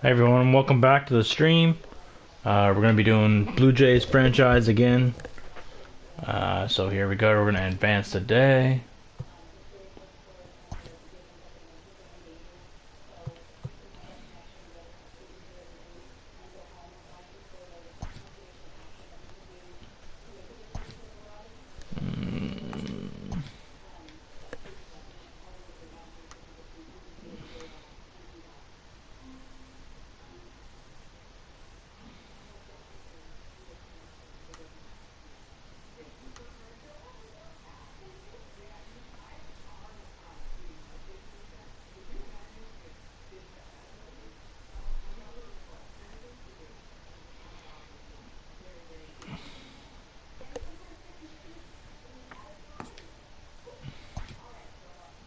Hey everyone, welcome back to the stream. We're going to be doing Blue Jays franchise again. So here we go, we're going to advance today.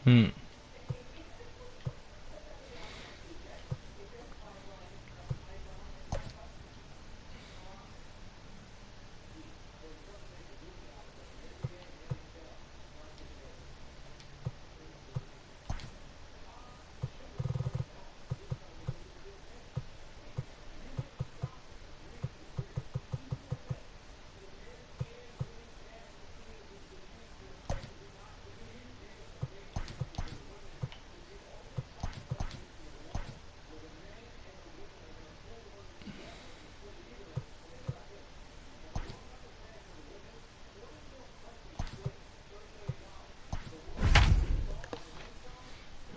Hmm.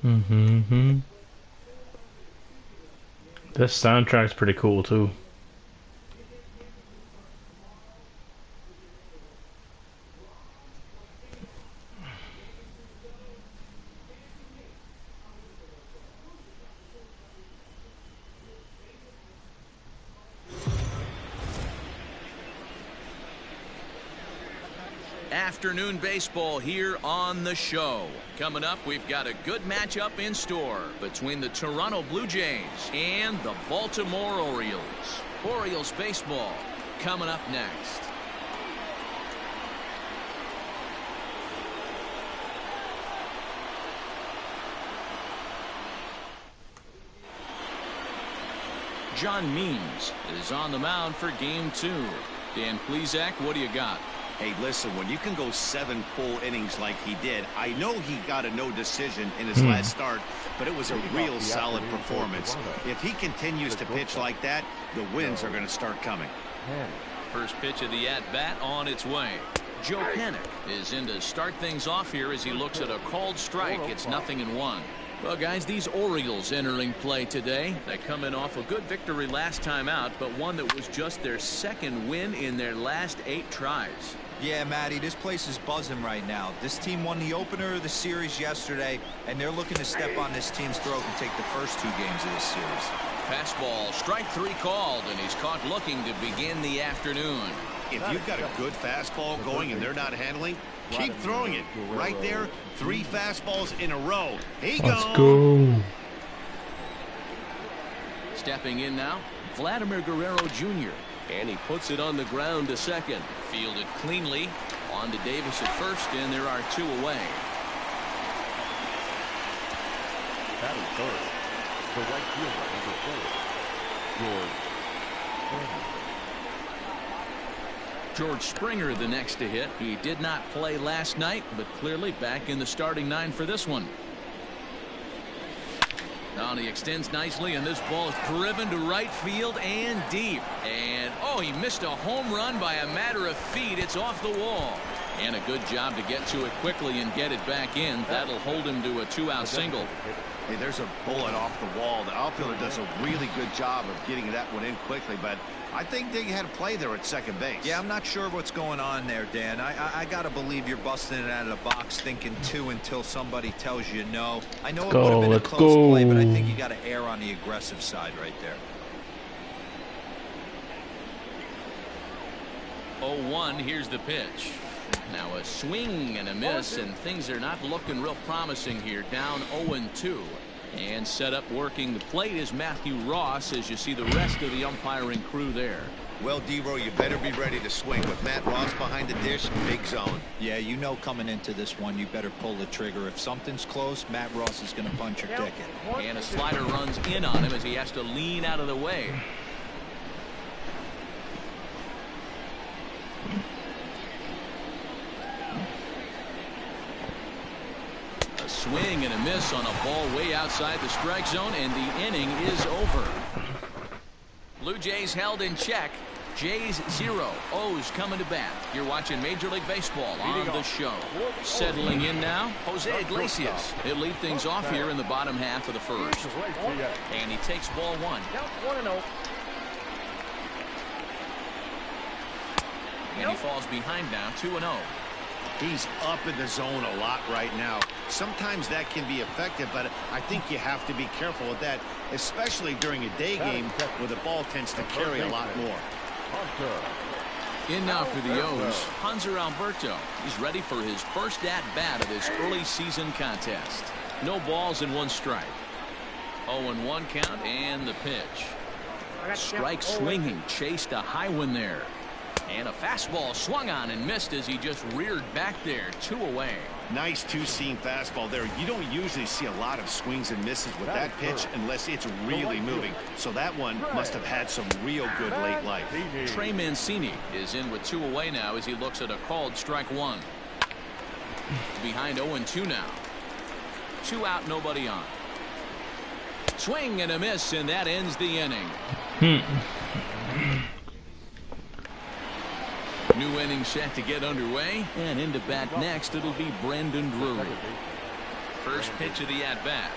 Mm-hmm. This soundtrack's pretty cool too. Afternoon baseball here on the show. Coming up, we've got a good matchup in store between the Toronto Blue Jays and the Baltimore Orioles. Orioles baseball coming up next. John Means is on the mound for game 2. Dan Plesac, what do you got? Hey, listen, when you can go 7 full innings like he did, I know he got a no decision in his last start, but it was a real solid performance. If he continues to pitch like that, the wins are going to start coming. First pitch of the at-bat on its way. Joe Panik is in to start things off here as he looks at a called strike. It's 0-1. Well, guys, these Orioles entering play today. They come in off a good victory last time out, but one that was just their second win in their last 8 tries. Yeah, Matty, this place is buzzing right now. This team won the opener of the series yesterday, and they're looking to step on this team's throat and take the first 2 games of this series. Fastball, strike 3 called, and he's caught looking to begin the afternoon. If you've got a good fastball going and they're not handling, keep throwing it. Right there, 3 fastballs in a row. He goes. Let's go. Stepping in now, Vladimir Guerrero Jr. And he puts it on the ground to second. Fielded cleanly. On to Davis at first, and there are 2 away. Batting third, the right fielder, George Springer the next to hit. He did not play last night, but clearly back in the starting 9 for this one. Now he extends nicely, and this ball is driven to right field and deep. And, oh, he missed a home run by a matter of feet. It's off the wall. And a good job to get to it quickly and get it back in. That'll hold him to a 2-out single. Hey, there's a bullet off the wall. The outfielder does a really good job of getting that one in quickly, but I think they had a play there at second base. Yeah, I'm not sure what's going on there, Dan. I got to believe you're busting it out of the box thinking 2 until somebody tells you no. I know it would have been a close play, but I think you got to err on the aggressive side right there. 0-1, here's the pitch. Now a swing and a miss, and things are not looking real promising here. Down 0-2. And set up working the plate is Matthew Ross as you see the rest of the umpiring crew there. Well, D-Row, you better be ready to swing. With Matt Ross behind the dish, big zone. Yeah, you know coming into this one, you better pull the trigger. If something's close, Matt Ross is going to punch your ticket. And a slider runs in on him as he has to lean out of the way. A swing and a miss on a ball way outside the strike zone, and the inning is over. Blue Jays held in check. Jays 0, O's coming to bat. You're watching Major League Baseball on the show. Settling in now, Jose Iglesias. He'll lead things off here in the bottom half of the first. And he takes ball 1. And he falls behind now, 2-0. He's up in the zone a lot right now. Sometimes that can be effective, but I think you have to be careful with that, especially during a day game where the ball tends to carry a lot more. In now for the O's, Hanser Alberto. He's ready for his first at-bat of this early season contest. No balls and 1 strike. 0-1 count and the pitch. Strike swinging, chased a high one there. And a fastball swung on and missed as he just reared back there. 2 away. Nice two-seam fastball there. You don't usually see a lot of swings and misses with that pitch unless it's really moving. So that one must have had some real good late life. Trey Mancini is in with 2 away now as he looks at a called strike 1. Behind 0-2 now. 2 out, nobody on. Swing and a miss, and that ends the inning. New inning set to get underway, and into bat next it'll be Brandon Drury. First pitch of the at-bat.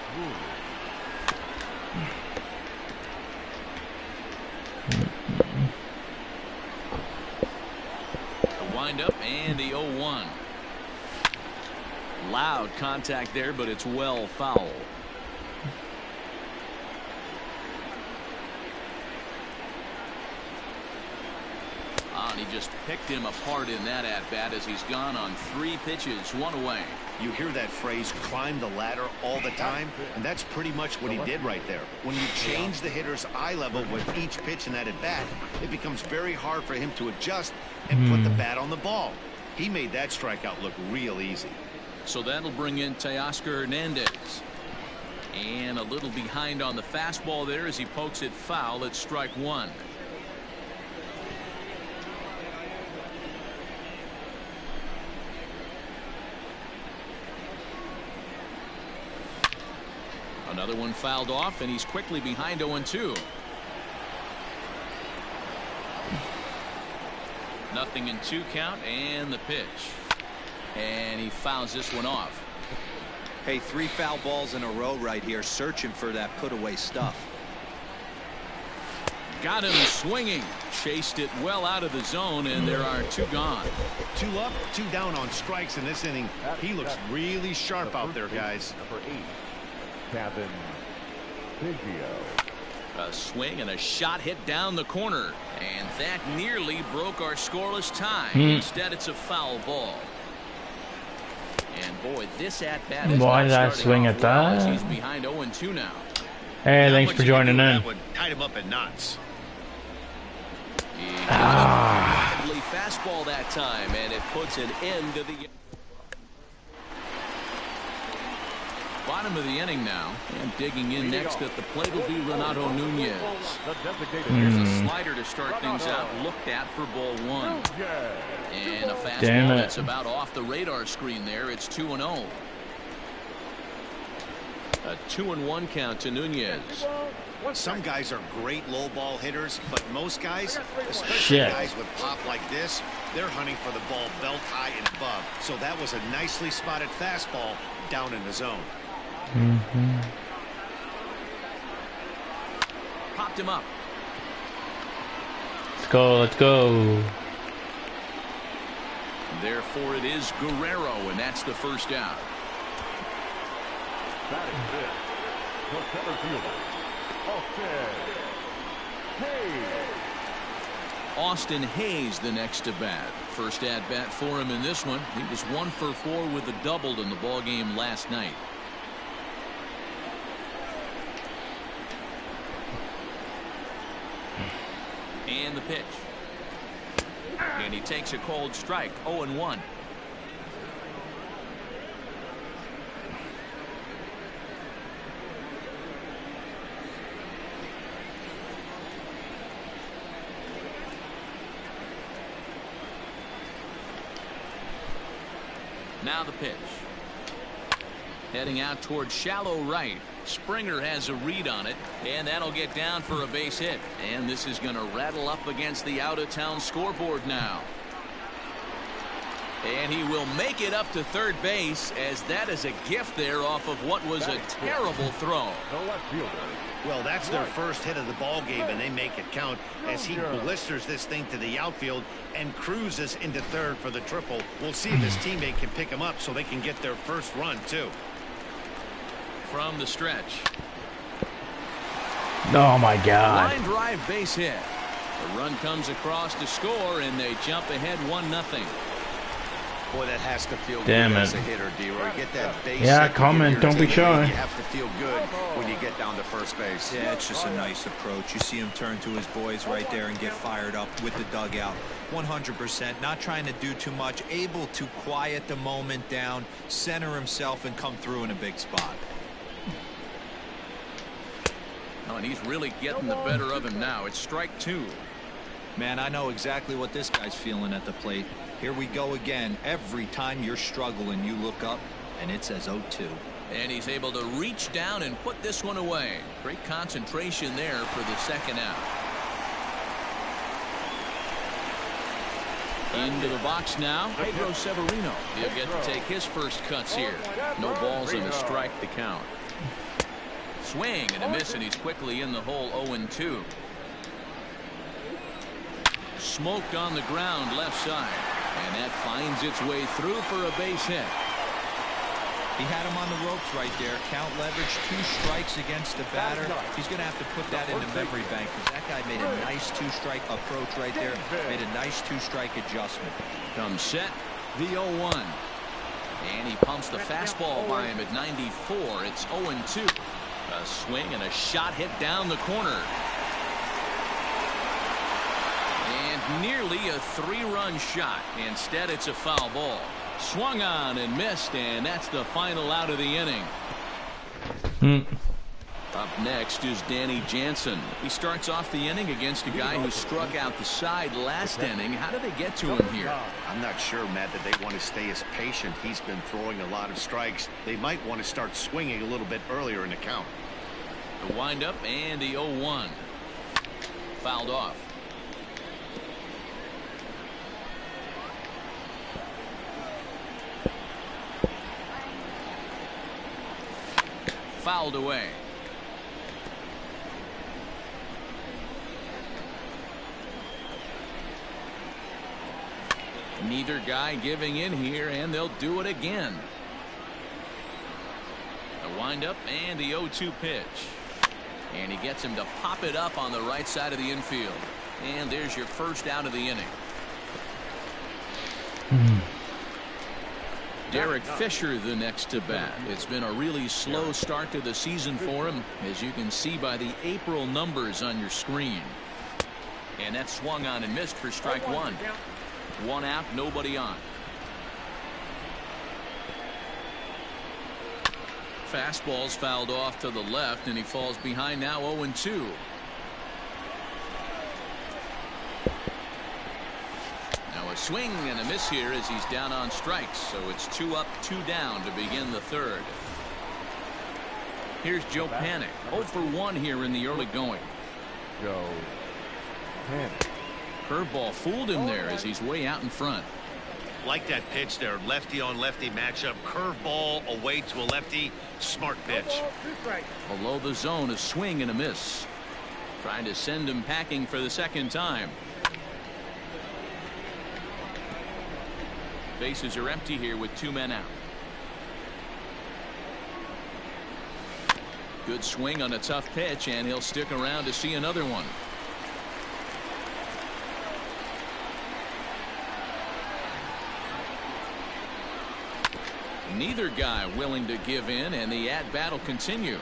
The windup and the 0-1. Loud contact there, but it's well foul. He just picked him apart in that at-bat as he's gone on 3 pitches, 1 away. You hear that phrase, climb the ladder, all the time, and that's pretty much what he did right there. When you change the hitter's eye level with each pitch in that at-bat, it becomes very hard for him to adjust and put the bat on the ball. He made that strikeout look real easy. So that'll bring in Teoscar Hernandez. And a little behind on the fastball there as he pokes it foul at strike 1. Another one fouled off, and he's quickly behind 0-2. Nothing in 2 count, and the pitch. And he fouls this one off. Hey, 3 foul balls in a row right here, searching for that put-away stuff. Got him swinging. Chased it well out of the zone, and there are 2 gone. 2 up, 2 down on strikes in this inning. He looks really sharp out there, guys. Number 8. Kevin Biggio. A swing and a shot hit down the corner, and that nearly broke our scoreless tie. Instead, it's a foul ball. And boy, this at bat is why did I swing at that? He's behind 0-2 now. Hey, thanks for joining in. Tied him up in knots. He got a deadly fastball that time, and it puts an end to the bottom of the inning now, and digging in next at the plate will be Renato Nunez. Here's a slider to start things out, looked at for ball 1. And a fastball that's about off the radar screen there. It's 2-0. A 2-1 count to Nunez. Some guys are great low ball hitters, but most guys, especially guys with pop like this, they're hunting for the ball belt high and above. So that was a nicely spotted fastball down in the zone. Popped him up. Let's go, let's go. Therefore it is Guerrero, and that's the first out. Batting fifth, the center fielder, Austin Hayes the next to bat. First at bat for him in this one. He was 1 for 4 with a double in the ball game last night. And the pitch. And he takes a cold strike. 0-1. Now the pitch. Heading out towards shallow right. Springer has a read on it, and that'll get down for a base hit. And this is going to rattle up against the out-of-town scoreboard now. And he will make it up to third base, as that is a gift there off of what was a terrible throw. The left fielder. Well, that's their first hit of the ball game, and they make it count as he blisters this thing to the outfield and cruises into third for the triple. We'll see if his teammate can pick him up so they can get their first run, too. From the stretch. Oh, my God. Line drive base hit. The run comes across to score, and they jump ahead 1-0. Boy, that has to feel Damn good it. as a hitter, D-Roy. Get that base Yeah, hit, comment, your don't be teammate. shy. You have to feel good when you get down to first base. Yeah, it's just a nice approach. You see him turn to his boys right there and get fired up with the dugout. 100%. Not trying to do too much. Able to quiet the moment down, center himself, and come through in a big spot. Oh, and he's really getting the better of him now. It's strike 2. Man, I know exactly what this guy's feeling at the plate. Here we go again. Every time you're struggling, you look up, and it says 0-2. And he's able to reach down and put this one away. Great concentration there for the second out. Into the box now, Pedro Severino. He'll get to take his first cuts here. No balls and a strike to count. Swing and a miss, and he's quickly in the hole. 0-2. Smoked on the ground left side, and that finds its way through for a base hit. He had him on the ropes right there. Count leverage, 2 strikes against the batter. He's going to have to put that in the memory bank, because that guy made a nice 2-strike approach right there. Made a nice 2-strike adjustment. Comes set, the 0-1. And he pumps the fastball by him at 94. It's 0-2. A swing and a shot hit down the corner. And nearly a 3-run shot. Instead, it's a foul ball. Swung on and missed, and that's the final out of the inning. Up next is Danny Jansen. He starts off the inning against a guy who struck out the side last inning. How did they get to him here? I'm not sure, Matt, that they want to stay as patient. He's been throwing a lot of strikes. They might want to start swinging a little bit earlier in the count. The windup and the 0-1. Fouled off. Fouled away. Neither guy giving in here, and they'll do it again. The windup and the 0-2 pitch. And he gets him to pop it up on the right side of the infield. And there's your first out of the inning. Derrick Fisher the next to bat. It's been a really slow start to the season for him, as you can see by the April numbers on your screen. And that swung on and missed for strike 1. 1 out, nobody on. Fastball's fouled off to the left, and he falls behind now. 0-2. Now a swing and a miss here as he's down on strikes, so it's 2 up, 2 down to begin the third. Here's Joe Panik. 0 for 1 here in the early going. Joe Panik. Curveball fooled him there as he's way out in front. Like that pitch there, lefty on lefty matchup. Curveball away to a lefty. Smart pitch. Below the zone, a swing and a miss. Trying to send him packing for the second time. Bases are empty here with 2 men out. Good swing on a tough pitch, and he'll stick around to see another one. Neither guy willing to give in, and the at-bat will continue.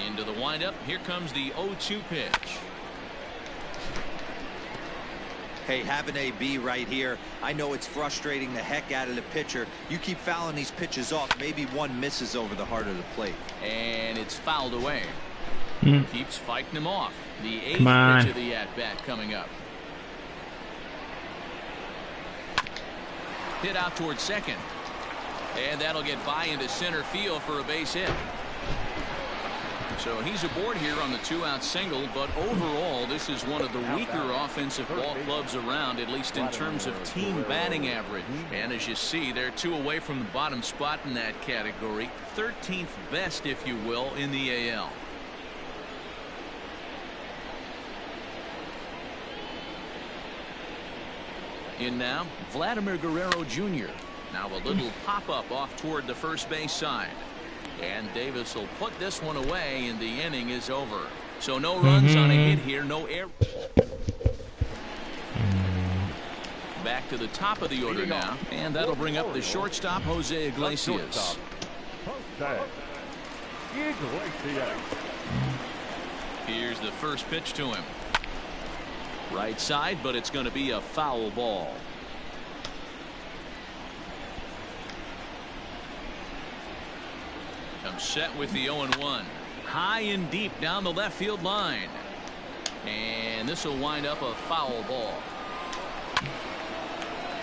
Into the windup. Here comes the 0-2 pitch. Hey, have an AB right here. I know it's frustrating the heck out of the pitcher. You keep fouling these pitches off. Maybe one misses over the heart of the plate. And it's fouled away. Keeps fighting him off. The 8th pitch of the at-bat coming up. Hit out towards second. And that'll get by into center field for a base hit. So he's aboard here on the 2-out single, but overall this is one of the weaker offensive ball clubs around, at least in terms of team batting average. And as you see, they're 2 away from the bottom spot in that category. 13th best, if you will, in the AL. In now, Vladimir Guerrero Jr. Now a little pop-up off toward the first base side. And Davis will put this one away, and the inning is over. So no runs on a hit here, no air. Back to the top of the order now, and that'll bring up the shortstop, Jose Iglesias. Here's the first pitch to him. Right side, but it's going to be a foul ball. Comes set with the 0-1. High and deep down the left field line. And this will wind up a foul ball.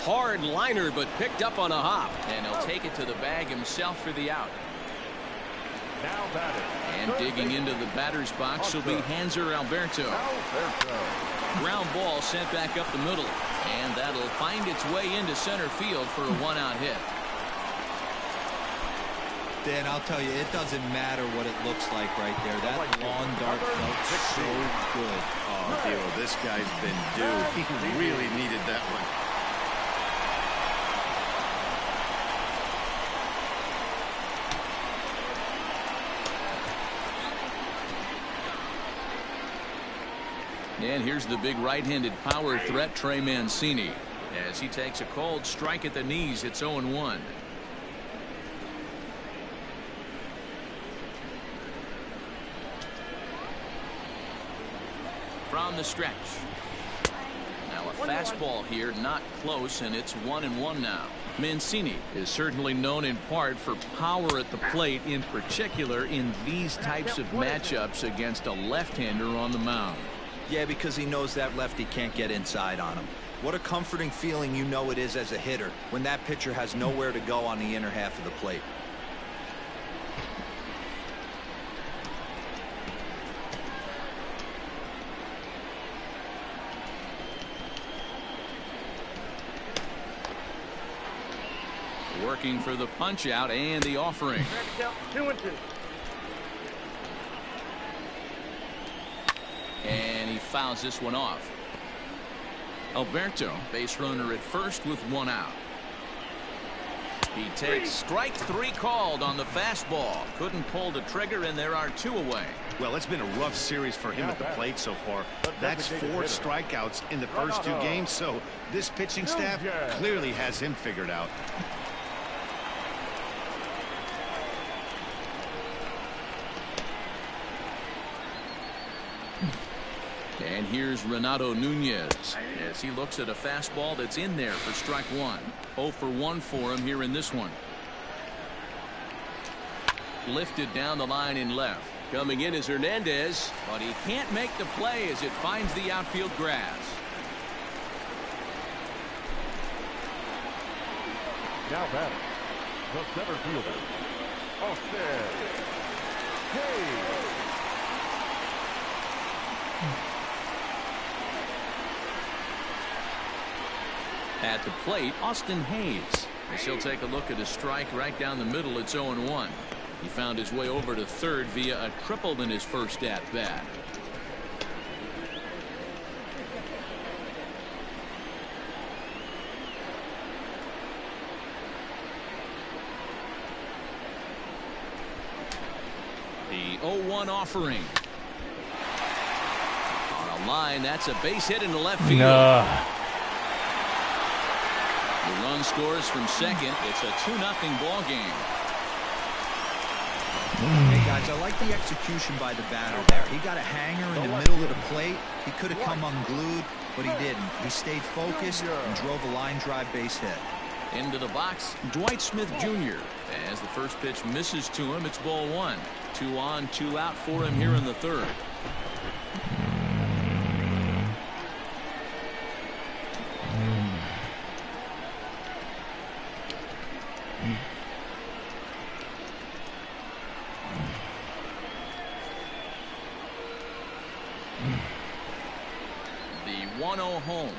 Hard liner, but picked up on a hop. And he'll take it to the bag himself for the out. And digging into the batter's box will be Hanser Alberto. Ground ball sent back up the middle. And that'll find its way into center field for a 1-out hit. Dan, I'll tell you, it doesn't matter what it looks like right there. That lawn dart felt so good. Oh, Theo, this guy's been due. He really needed that one. And here's the big right-handed power threat, Trey Mancini. As he takes a cold strike at the knees, it's 0-1. From the stretch. Now a fastball here, not close, and it's 1-1 now. Mancini is certainly known in part for power at the plate, in particular in these types of matchups against a left-hander on the mound. Yeah, because he knows that lefty can't get inside on him. What a comforting feeling you know it is as a hitter when that pitcher has nowhere to go on the inner half of the plate. Working for the punch out and the offering. 2-2. And he fouls this one off. Alberto, base runner at first with 1 out. He takes strike 3 called on the fastball. Couldn't pull the trigger, and there are 2 away. Well, it's been a rough series for him at the plate so far. That's 4 strikeouts in the first 2 games, so this pitching staff clearly has him figured out. And here's Renato Nunez as he looks at a fastball that's in there for strike 1. 0 for 1 for him here in this one. Lifted down the line in left. Coming in is Hernandez, but he can't make the play as it finds the outfield grass. Now batting, the center fielder, Austin Hayes. At the plate, Austin Hayes. As he'll take a look at a strike right down the middle. It's 0-1. He found his way over to third via a triple in his first at bat. The 0-1 offering. On a line, that's a base hit into left field. The run scores from second. It's a 2-0 ball game. guys, I like the execution by the batter there. He got a hanger in the middle of the plate. He could have come unglued, but he didn't. He stayed focused and drove a line drive base hit. Into the box, Dwight Smith Jr. As the first pitch misses to him, it's ball one. 2 on, 2 out for him here in the third. The 1-0 home.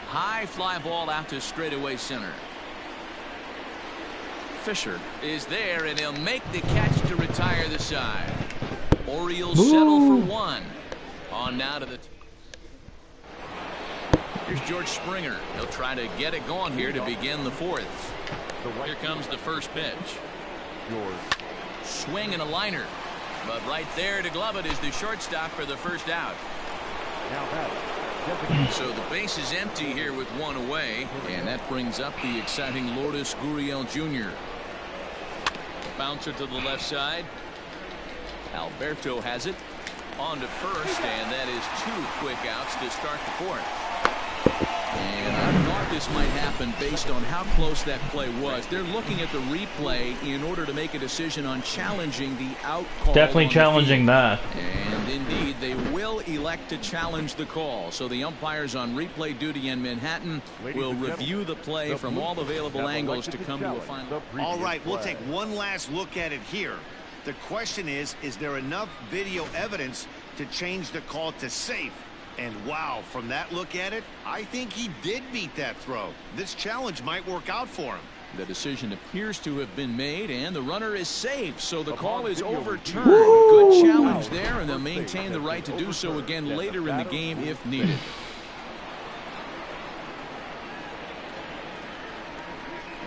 High fly ball out to straightaway center. Fisher is there, and he'll make the catch to retire the side. Orioles settle for 1. On now to the... Here's George Springer. He'll try to get it going here to begin the 4th. Here comes the first pitch. Swing and a liner. But right there to glove it is the shortstop for the first out. So the base is empty here with 1 away, and that brings up the exciting Lourdes Gurriel Jr. Bouncer to the left side. Alberto has it on to first, and that is 2 quick outs to start the 4th. And I thought this might happen based on how close that play was. They're looking at the replay in order to make a decision on challenging the out call. Definitely challenging that. And indeed, they will elect to challenge the call. So the umpires on replay duty in Manhattan will review the play from all available angles to come to a final. All right, we'll take one last look at it here. The question is there enough video evidence to change the call to safe? And wow, from that look at it, I think he did beat that throw. This challenge might work out for him. The decision appears to have been made, and the runner is safe, so the call is overturned. Good challenge there, and they'll maintain the right to do so again later in the game if needed.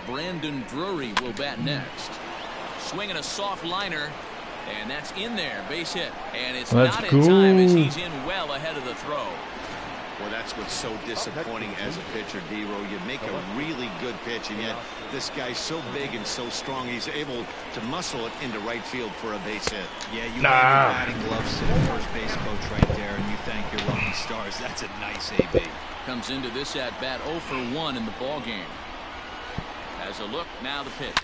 Brandon Drury will bat next. Swinging a soft liner. And that's in there, base hit, and it's not in time as he's in well ahead of the throw. Well, that's what's so disappointing as a pitcher, D-Row. You make a really good pitch, and yet this guy's so big and so strong, he's able to muscle it into right field for a base hit. Yeah, you wave your batting gloves to the first base coach right there, and you thank your lucky stars. That's a nice AB. Comes into this at bat 0 for 1 in the ball game. As a look, now the pitch.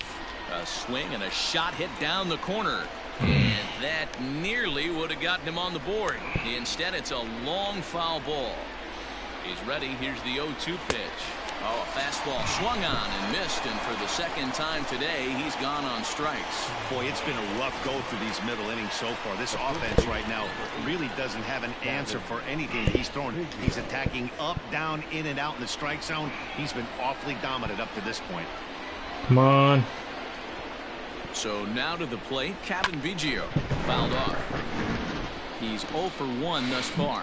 A swing and a shot hit down the corner. And that nearly would have gotten him on the board. Instead, it's a long foul ball. He's ready. Here's the 0-2 pitch. Oh, a fastball swung on and missed. And for the second time today, he's gone on strikes. Boy, it's been a rough go through these middle innings so far. This offense right now really doesn't have an answer for anything he's thrown. He's attacking up, down, in, and out in the strike zone. He's been awfully dominant up to this point. Come on. So now to the plate, Kevin Biggio fouled off. He's 0 for 1 thus far.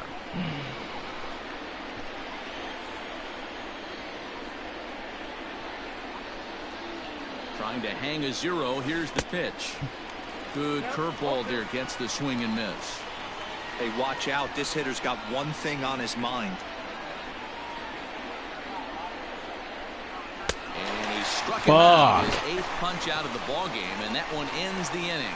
Trying to hang a 0. Here's the pitch. Good curveball there. Gets the swing and miss. Hey, watch out. This hitter's got one thing on his mind. And he struck him out. His 8th punch out of the ball game, and that one ends the inning.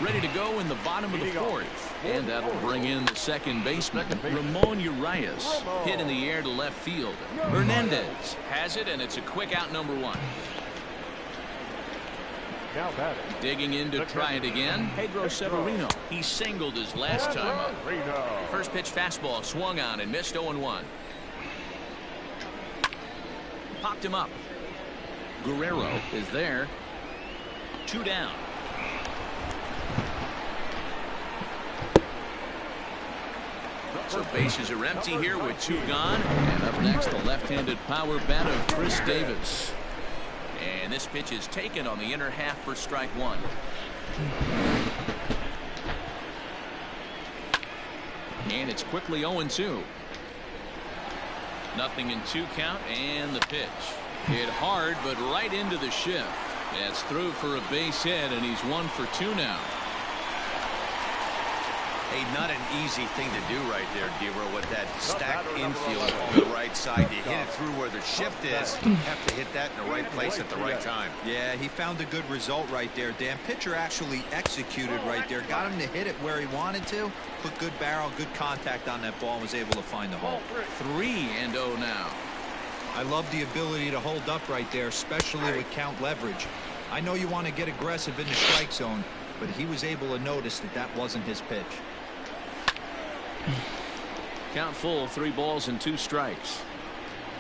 Ready to go in the bottom of the 4th. And that'll bring in the second baseman, Ramon Urias. Hit in the air to left field. Hernandez has it, and it's a quick out, number 1. Digging in to try it again, Pedro Severino. He singled his last time up. First pitch fastball swung on and missed 0-1. Popped him up. Guerrero is there. 2 down. So bases are empty here with 2 gone. And up next, the left-handed power bat of Chris Davis. And this pitch is taken on the inner half for strike 1. And it's quickly 0-2. Nothing in 2 count, and the pitch. Hit hard, but right into the shift. That's through for a base hit, and he's 1 for 2 now. Hey, not an easy thing to do right there, Dero, with that stacked infield on the right side. You hit it through where the shift is. You have to hit that in the right place at the right time. Yeah, he found a good result right there, Dan. Pitcher actually executed right there. Got him to hit it where he wanted to. Put good barrel, good contact on that ball, and was able to find the hole. 3-0 now. I love the ability to hold up right there, especially with count leverage. I know you want to get aggressive in the strike zone, but he was able to notice that that wasn't his pitch. Count full, 3 balls and 2 strikes.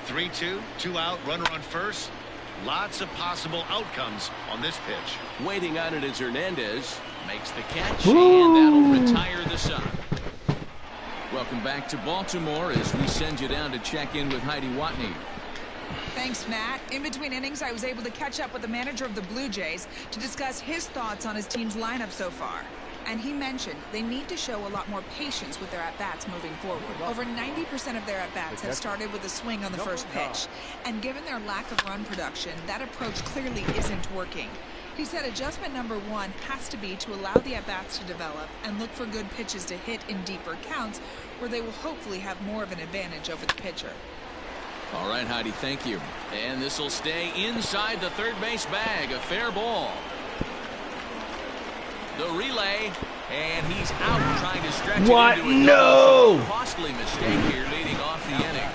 3-2, 2 out, runner on first. Lots of possible outcomes on this pitch. Waiting on it is Hernandez. Makes the catch, and that'll retire the side. Welcome back to Baltimore as we send you down to check in with Heidi Watney. Thanks, Matt. In between innings, I was able to catch up with the manager of the Blue Jays to discuss his thoughts on his team's lineup so far. And he mentioned they need to show a lot more patience with their at-bats moving forward. Over 90% of their at-bats have started with a swing on the first pitch. And given their lack of run production, that approach clearly isn't working. He said adjustment number 1 has to be to allow the at-bats to develop and look for good pitches to hit in deeper counts where they will hopefully have more of an advantage over the pitcher. All right, Heidi, thank you. And this will stay inside the third base bag. A fair ball. The relay, and he's out trying to stretch it into a No! costly mistake here leading off the inning.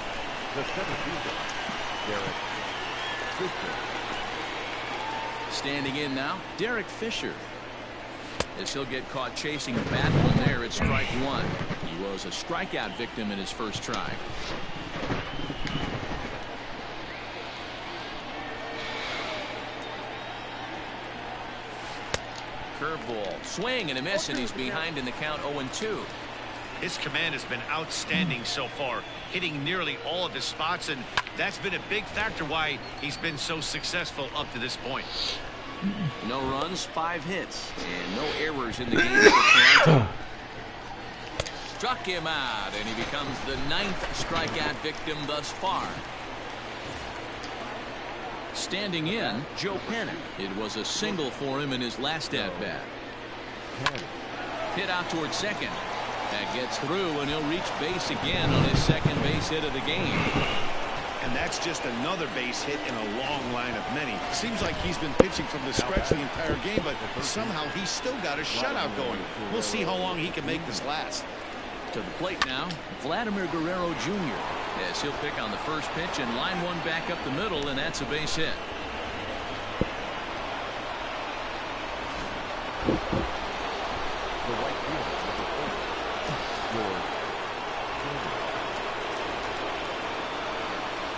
The center fielder, Derrick Fisher. Standing in now, Derrick Fisher. As he'll get caught chasing a bad one there at strike 1. He was a strikeout victim in his first try. Curveball, swing and a miss, and he's behind in the count 0-2. His command has been outstanding so far, hitting nearly all of his spots, and that's been a big factor why he's been so successful up to this point. No runs, 5 hits, and no errors in the game for Toronto. Struck him out, and he becomes the 9th strikeout victim thus far. Standing in, Joe Panic. It was a single for him in his last at-bat. Hit out towards second. That gets through, and he'll reach base again on his second base hit of the game. And that's just another base hit in a long line of many. Seems like he's been pitching from the stretch the entire game, but somehow he's still got a shutout going. We'll see how long he can make this last. To the plate now, Vladimir Guerrero Jr. as he'll pick on the first pitch and line one back up the middle, and that's a base hit.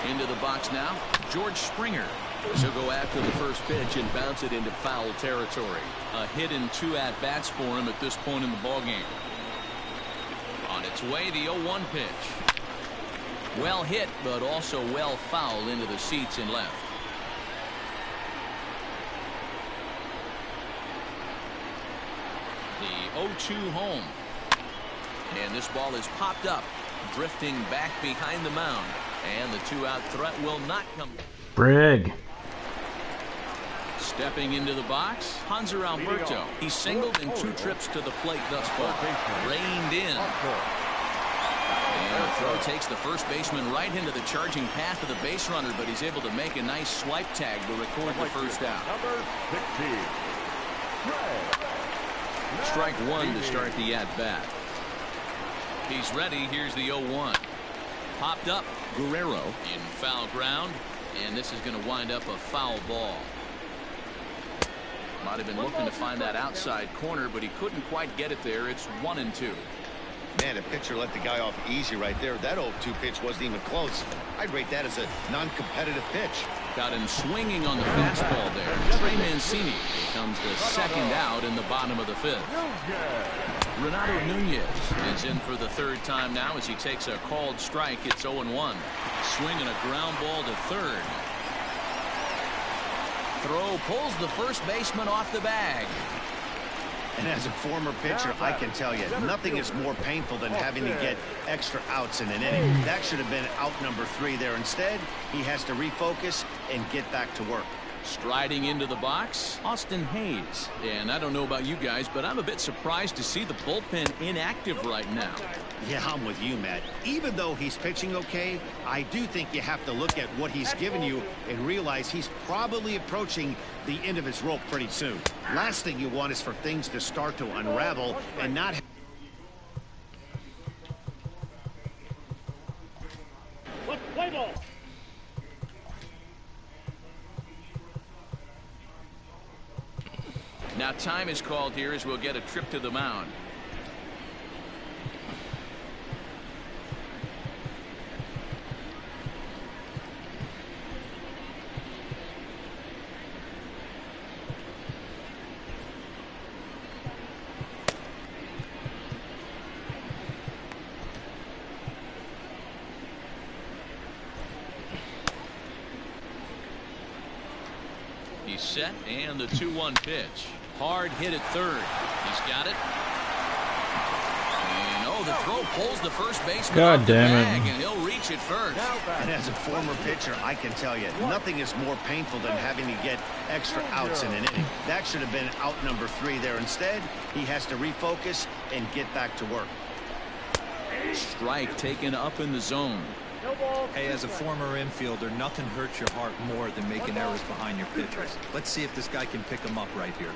Into the box now, George Springer. He'll go after the first pitch and bounce it into foul territory. A hit in 2 at-bats for him at this point in the ballgame. On its way, the 0-1 pitch. Well hit, but also well fouled into the seats and left. The 0-2 home. And this ball is popped up, drifting back behind the mound. And the 2-out threat will not come. Brig. Stepping into the box, Hanser Alberto. He singled in 2 trips to the plate thus far. Reined in. And the throw takes the first baseman right into the charging path of the base runner, but he's able to make a nice swipe tag to record the first out. Number 16. Strike 1 to start the at-bat. He's ready. Here's the 0-1. Popped up. Guerrero in foul ground, and this is going to wind up a foul ball. Might have been looking to find that outside corner, but he couldn't quite get it there. It's 1-2. Man, the pitcher let the guy off easy right there. That 0-2 pitch wasn't even close. I'd rate that as a non-competitive pitch. Got him swinging on the fastball there. Trey Mancini becomes the second out in the bottom of the 5th. Renato Nunez is in for the 3rd time now as he takes a called strike. It's 0-1. Swinging a ground ball to 3rd. Throw pulls the first baseman off the bag. And as a former pitcher, I can tell you, nothing is more painful than having to get extra outs in an inning. That should have been out number 3 there. Instead, he has to refocus and get back to work. Striding into the box, Austin Hayes. And I don't know about you guys, but I'm a bit surprised to see the bullpen inactive right now. Yeah, I'm with you, Matt. Even though he's pitching okay, I do think you have to look at what he's given you and realize he's probably approaching the end of his rope pretty soon. Last thing you want is for things to start to unravel and not... Play ball. Now time is called here as we'll get a trip to the mound. He's set, and the 2-1 pitch. Hard hit at third. He's got it. And oh, the throw pulls the first baseman God off the damn it. bag, and he'll reach it first. And as a former pitcher, I can tell you, nothing is more painful than having to get extra outs in an inning. That should have been out number 3 there. Instead, he has to refocus and get back to work. Strike taken up in the zone. Hey, as a former infielder, nothing hurts your heart more than making errors behind your pitchers. Let's see if this guy can pick them up right here.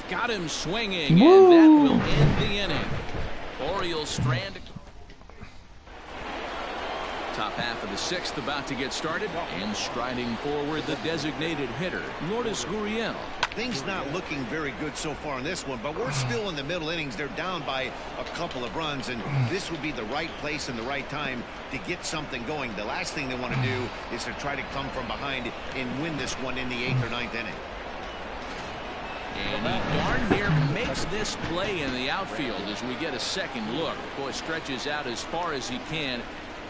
Got him swinging, and that will end the inning. Orioles strand. Top half of the 6th about to get started, and striding forward the designated hitter, Lourdes Gurriel. Things not looking very good so far in this one, but we're still in the middle innings. They're down by a couple of runs, and this would be the right place and the right time to get something going. The last thing they want to do is to try to come from behind and win this one in the 8th or 9th inning. And he darn near makes this play in the outfield as we get a second look. Boy, stretches out as far as he can.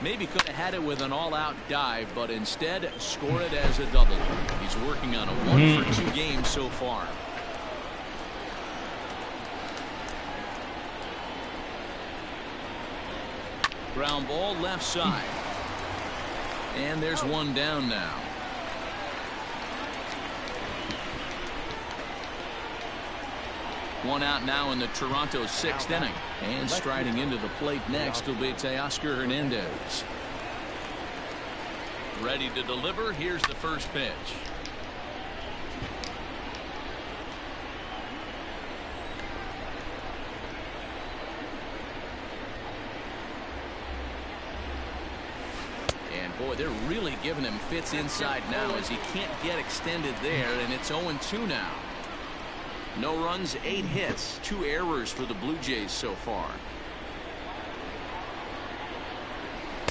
Maybe could have had it with an all-out dive, but instead score it as a double. He's working on a 1-for-2 game so far. Ground ball left side. And there's one down now. One out now in the Toronto 6th inning. And striding into the plate next will be Teoscar Hernandez. Ready to deliver. Here's the first pitch. And boy, they're really giving him fits inside now as he can't get extended there, and it's 0-2 now. No runs, 8 hits, 2 errors for the Blue Jays so far.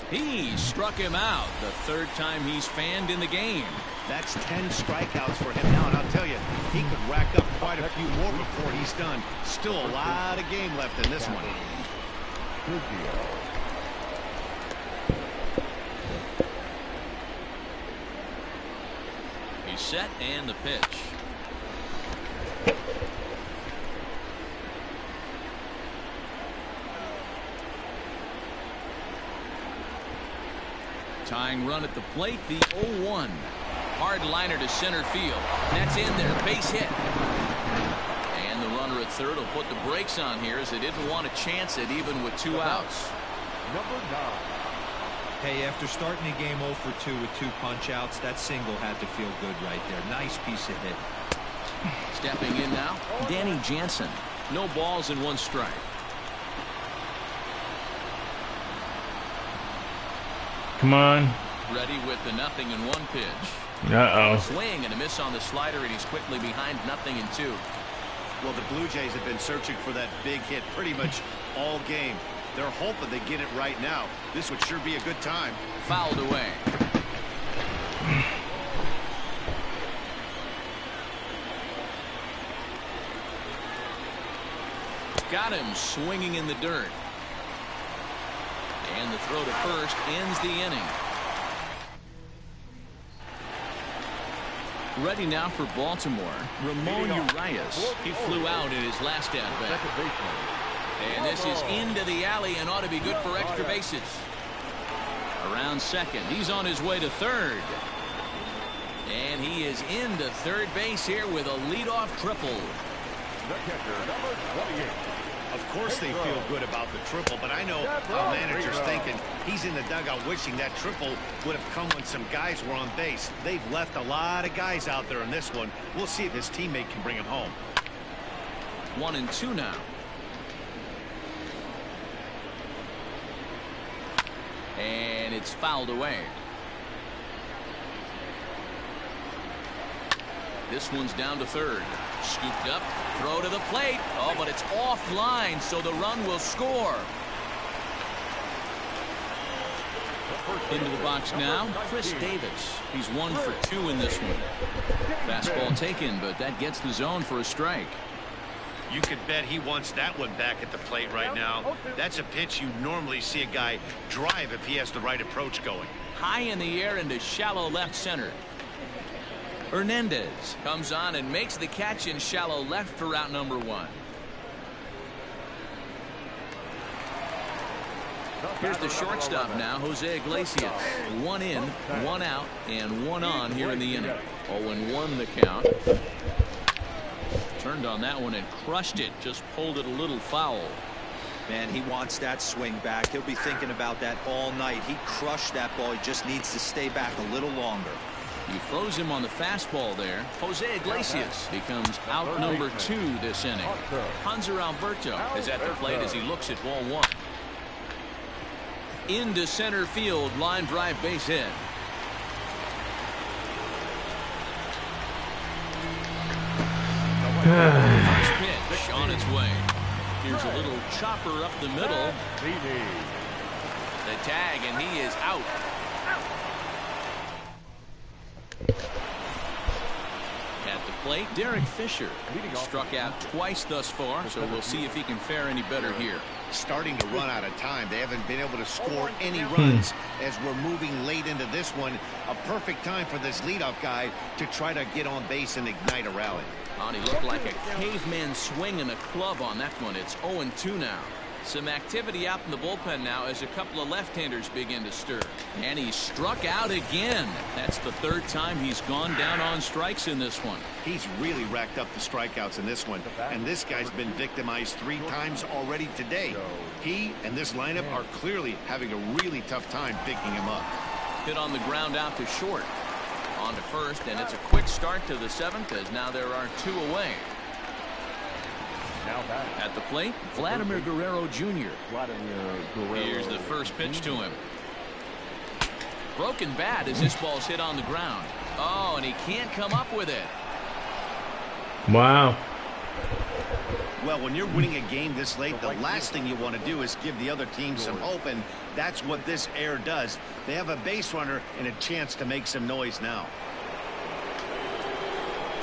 He struck him out the 3rd time he's fanned in the game. That's 10 strikeouts for him now, and I'll tell you, he could rack up quite a few more before he's done. Still a lot of game left in this one. He's set, and the pitch. Tying run at the plate, the 0-1. Hard liner to center field. That's in there, base hit. And the runner at third will put the brakes on here as they didn't want to chance it even with 2 outs. Number 9. Hey, after starting the game 0-for-2 with 2 punch outs, that single had to feel good right there. Nice piece of hit. Stepping in now, Danny Jansen. No balls and 1 strike. Come on. Ready with the 0-1 pitch. Uh-oh. Swing and a miss on the slider, and he's quickly behind 0-2. Well, the Blue Jays have been searching for that big hit pretty much all game. They're hoping they get it right now. This would sure be a good time. Fouled away. Got him swinging in the dirt. And the throw to first ends the inning. Ready now for Baltimore, Ramon Urias. He flew out in his last at-bat. And this is into the alley and ought to be good for extra bases. Around second. He's on his way to third. And he is into third base here with a leadoff triple. The catcher, number 28. Of course they feel good about the triple, but I know our manager's thinking he's in the dugout wishing that triple would have come when some guys were on base. They've left a lot of guys out there in this one. We'll see if his teammate can bring him home. 1-2 now. And it's fouled away. This one's down to third. Scooped up, throw to the plate. Oh, but it's offline, so the run will score. Into the box now, Chris Davis. He's 1 for 2 in this one. Fastball taken, but that gets the zone for a strike. You could bet he wants that one back at the plate right now. That's a pitch you normally see a guy drive if he has the right approach going. High in the air into shallow left center. Hernandez comes on and makes the catch in shallow left for route number 1. Here's the shortstop now, Jose Iglesias. 1 in, 1 out, and 1 on here in the inning. 0-1 the count. Turned on that one and crushed it. Just pulled it a little foul. Man, he wants that swing back. He'll be thinking about that all night. He crushed that ball. He just needs to stay back a little longer. He throws him on the fastball there. Jose Iglesias becomes out number 2 this inning. Hanser Alberto is at the plate as he looks at ball 1. Into center field, line drive base hit. First pitch on its way. Here's a little chopper up the middle. The tag, and he is out. At the plate, Derrick Fisher struck out twice thus far, so we'll see if he can fare any better here. Starting to run out of time. They haven't been able to score any runs as we're moving late into this one. A perfect time for this leadoff guy to try to get on base and ignite a rally. He looked like a caveman swinging a club on that one. It's 0-2 now. Some activity out in the bullpen now as a couple of left-handers begin to stir. And he struck out again. That's the 3rd time he's gone down on strikes in this one. He's really racked up the strikeouts in this one. And this guy's been victimized 3 times already today. He and this lineup are clearly having a really tough time picking him up. Hit on the ground out to short. On to first, and it's a quick start to the 7th as now there are 2 away. At the plate, Vladimir Guerrero Jr. Here's the first pitch to him. Broken bat as this ball's hit on the ground. Oh, and he can't come up with it. Wow. Well, when you're winning a game this late, the last thing you want to do is give the other team some hope, and that's what this error does. They have a base runner and a chance to make some noise now.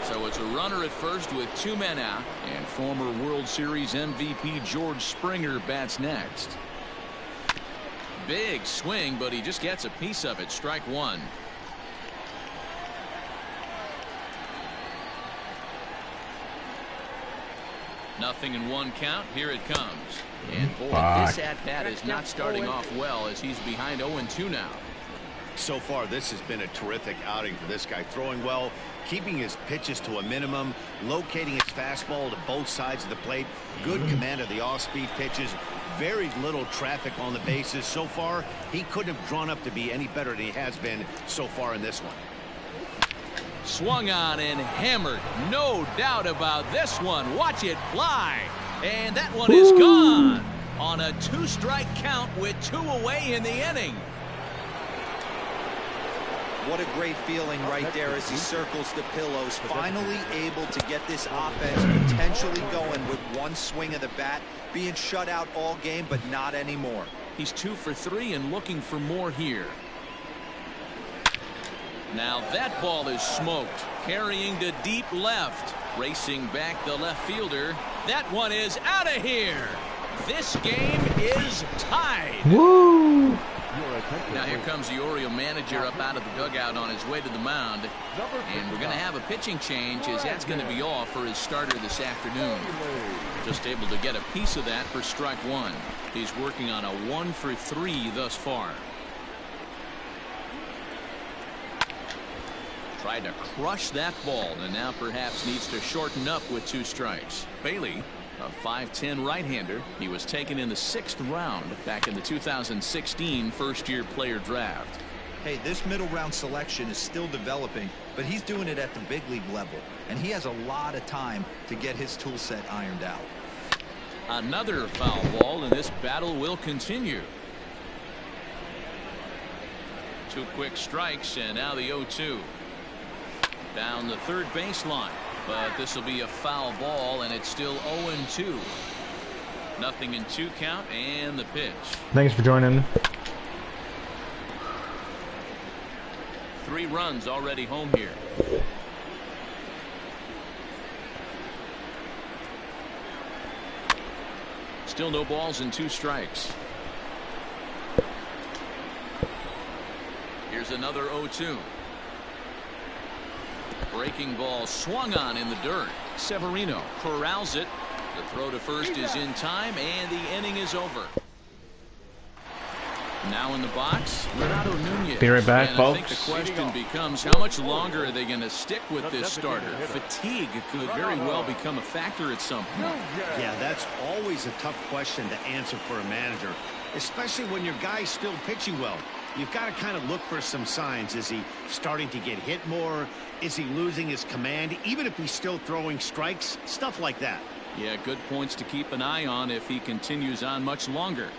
So it's a runner at first with 2 men out, and former World Series MVP George Springer bats next. Big swing, but he just gets a piece of it. Strike 1. Nothing in 1 count. Here it comes. And boy, this at-bat is not starting off well as he's behind 0-2 now. So far, this has been a terrific outing for this guy. Throwing well, keeping his pitches to a minimum, locating his fastball to both sides of the plate, good command of the off-speed pitches, very little traffic on the bases. So far, he couldn't have drawn up to be any better than he has been so far in this one. Swung on and hammered. No doubt about this one. Watch it fly. And that one is gone on a 2-strike count with 2 away in the inning. What a great feeling right there as he circles the pillows. Finally able to get this offense potentially going with 1 swing of the bat. Being shut out all game, but not anymore. He's 2 for 3 and looking for more here. Now that ball is smoked. Carrying to deep left. Racing back the left fielder. That one is out of here. This game is tied. Woo! Now here comes the Oriole manager up out of the dugout on his way to the mound. And we're going to have a pitching change as that's going to be off for his starter this afternoon. Just able to get a piece of that for strike 1. He's working on a 1 for 3 thus far. Tried to crush that ball, and now perhaps needs to shorten up with 2 strikes. Bailey, a 5'10" right-hander. He was taken in the 6th round back in the 2016 first-year player draft. Hey, this middle round selection is still developing, but he's doing it at the big league level, and he has a lot of time to get his tool set ironed out. Another foul ball, and this battle will continue. 2 quick strikes, and now the 0-2. Down the third baseline, but this will be a foul ball, and it's still 0-2. Nothing in 2 count, and the pitch. Thanks for joining. 3 runs already home here. Still no balls and 2 strikes. Here's another 0-2. Breaking ball swung on in the dirt. Severino corrals it. The throw to first is in time, and the inning is over. Now in the box, Renato Nunez. Be right back, and folks. I think the question becomes, how much longer are they going to stick with this starter? Fatigue could very well become a factor at some point. Yeah, that's always a tough question to answer for a manager, especially when your guy's still pitching well. You've got to kind of look for some signs. Is he starting to get hit more? Is he losing his command, even if he's still throwing strikes? Stuff like that. Yeah, good points to keep an eye on if he continues on much longer.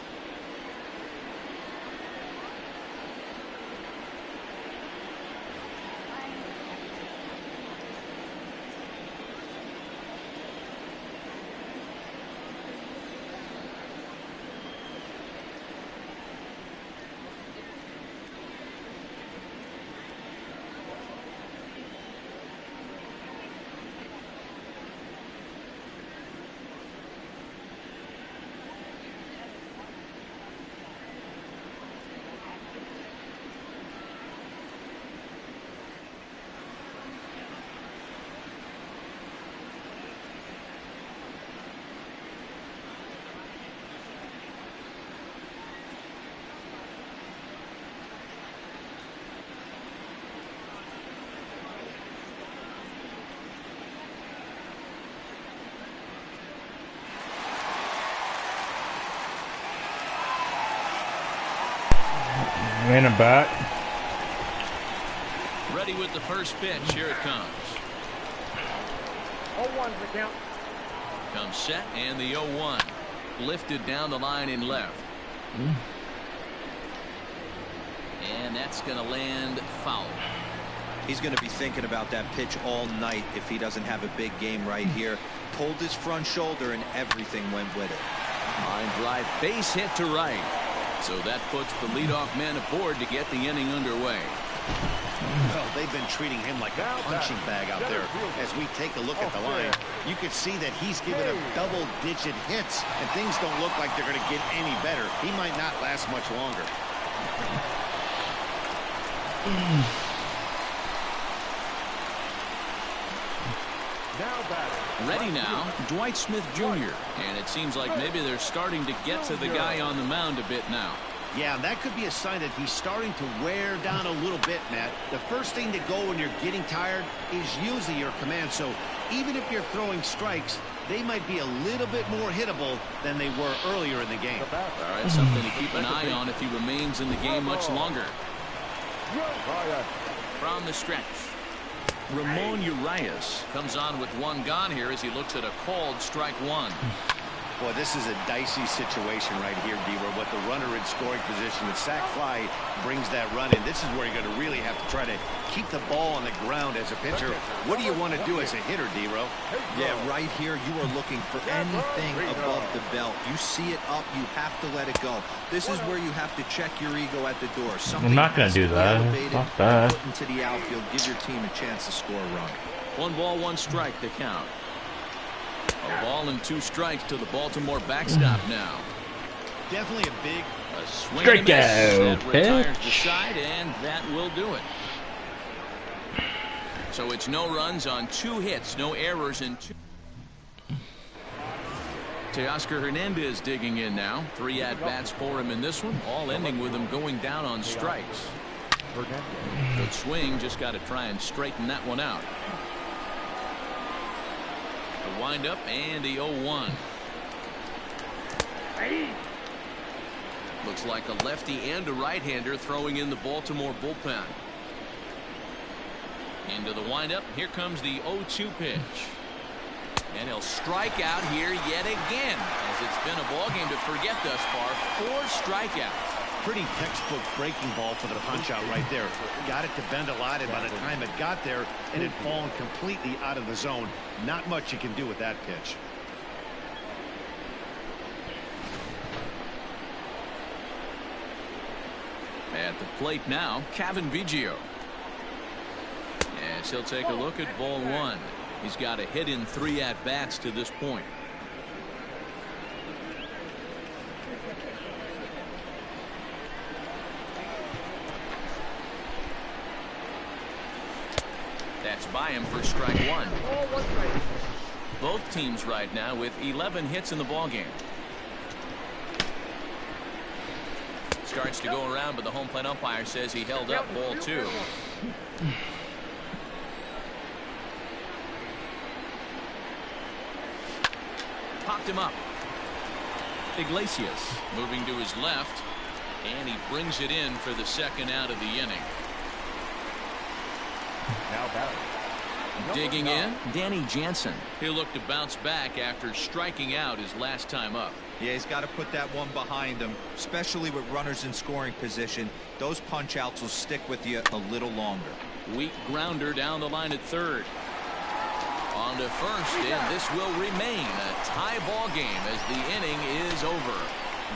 In and back. Ready with the first pitch. Here it comes. 0-1's the count. Comes set, and the 0-1. Lifted down the line in left. And that's going to land foul. He's going to be thinking about that pitch all night if he doesn't have a big game right here. Pulled his front shoulder, and everything went with it. Line drive, base hit to right. So that puts the leadoff man aboard to get the inning underway. Well, they've been treating him like a punching bag out there. As we take a look at the line, you can see that he's given up double-digit hits, and things don't look like they're going to get any better. He might not last much longer. Ready now, Dwight Smith Jr. And it seems like maybe they're starting to get to the guy on the mound a bit now. Yeah, that could be a sign that he's starting to wear down a little bit, Matt. The first thing to go when you're getting tired is usually your command. So even if you're throwing strikes, they might be a little bit more hittable than they were earlier in the game. All right, something to keep an eye on if he remains in the game much longer. From the stretch, Ramon Urias comes on with 1 gone here as he looks at a called strike 1. Boy, this is a dicey situation right here, D-Row. With the runner in scoring position, the sac fly brings that run in. This is where you're going to really have to try to keep the ball on the ground as a pitcher. What do you want to do as a hitter, D-Row? Yeah, right here you are looking for anything above the belt. You see it up, you have to let it go. This is where you have to check your ego at the door. I'm not going to do that. Fuck that. Put into the outfield, give your team a chance to score a run. 1 ball, 1 strike to count. A ball and 2 strikes to the Baltimore backstop now. Definitely a big swing strikeout. That retires the side, and that will do it. So it's no runs on 2 hits, no errors in 2. Teoscar Hernandez digging in now. 3 at-bats for him in this one, all ending with him going down on strikes. Hernandez. Good swing, just got to try and straighten that one out. The windup and the 0-1. Looks like a lefty and a right-hander throwing in the Baltimore bullpen. Into the windup. Here comes the 0-2 pitch. And he'll strike out here yet again, as it's been a ballgame to forget thus far. 4 strikeouts. Pretty textbook breaking ball for the punch out right there. Got it to bend a lot, and by the time it got there, it had fallen completely out of the zone. Not much you can do with that pitch. At the plate now, Cavan Biggio. As he'll take a look at ball 1. He's got a hit in 3 at-bats to this point. That's by him for strike 1. Both teams right now with 11 hits in the ballgame. Starts to go around, but the home plate umpire says he held up ball 2. Popped him up. Iglesias moving to his left, and he brings it in for the second out of the inning. Now batting. Digging in, Danny Jansen. He'll look to bounce back after striking out his last time up. Yeah, he's got to put that one behind him, especially with runners in scoring position. Those punch outs will stick with you a little longer. Weak grounder down the line at third. On to first, and this will remain a tie ball game as the inning is over.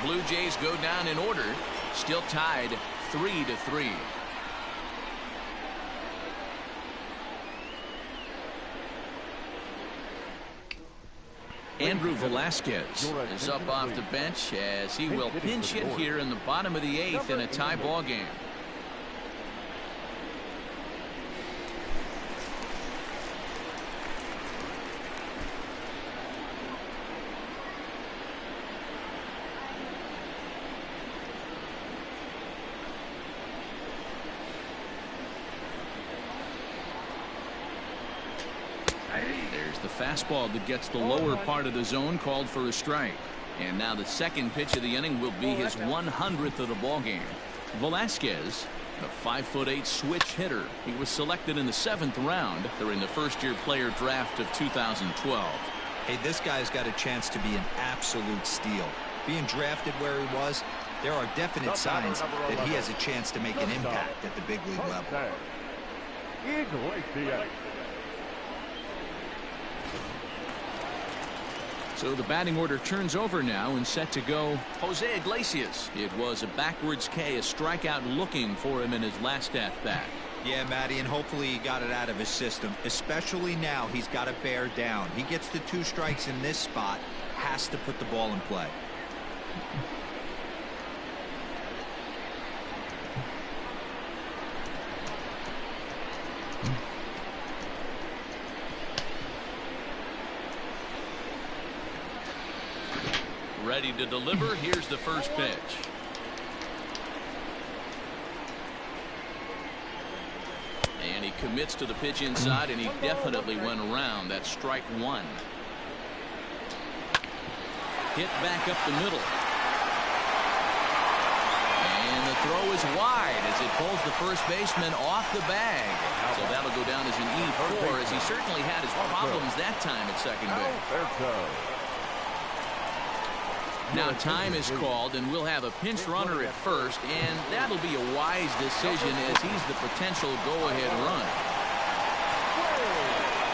Blue Jays go down in order, still tied 3-3. Andrew Velasquez is up off the bench as he will pinch hit here in the bottom of the 8th in a tie ball game. There's the fastball that gets the lower part of the zone, called for a strike. And now the second pitch of the inning will be his 100th of the ball game. Velasquez, a 5'8" switch hitter. He was selected in the 7th round during the first-year player draft of 2012. Hey, this guy's got a chance to be an absolute steal. Being drafted where he was, there are definite signs that he has a chance to make an impact at the big league level. Iglesias. So the batting order turns over now and set to go Jose Iglesias. It was a backwards K, a strikeout looking for him in his last at-bat. Yeah, Matty, and hopefully he got it out of his system, especially now he's got to bear down. He gets the 2 strikes in this spot, has to put the ball in play. Ready to deliver. Here's the first pitch. And he commits to the pitch inside, and he definitely went around. That's strike 1. Hit back up the middle. And the throw is wide as it pulls the first baseman off the bag. So that'll go down as an E4, as he certainly had his problems that time at second base. Now time is called, and we'll have a pinch runner at first, and that'll be a wise decision as he's the potential go-ahead run.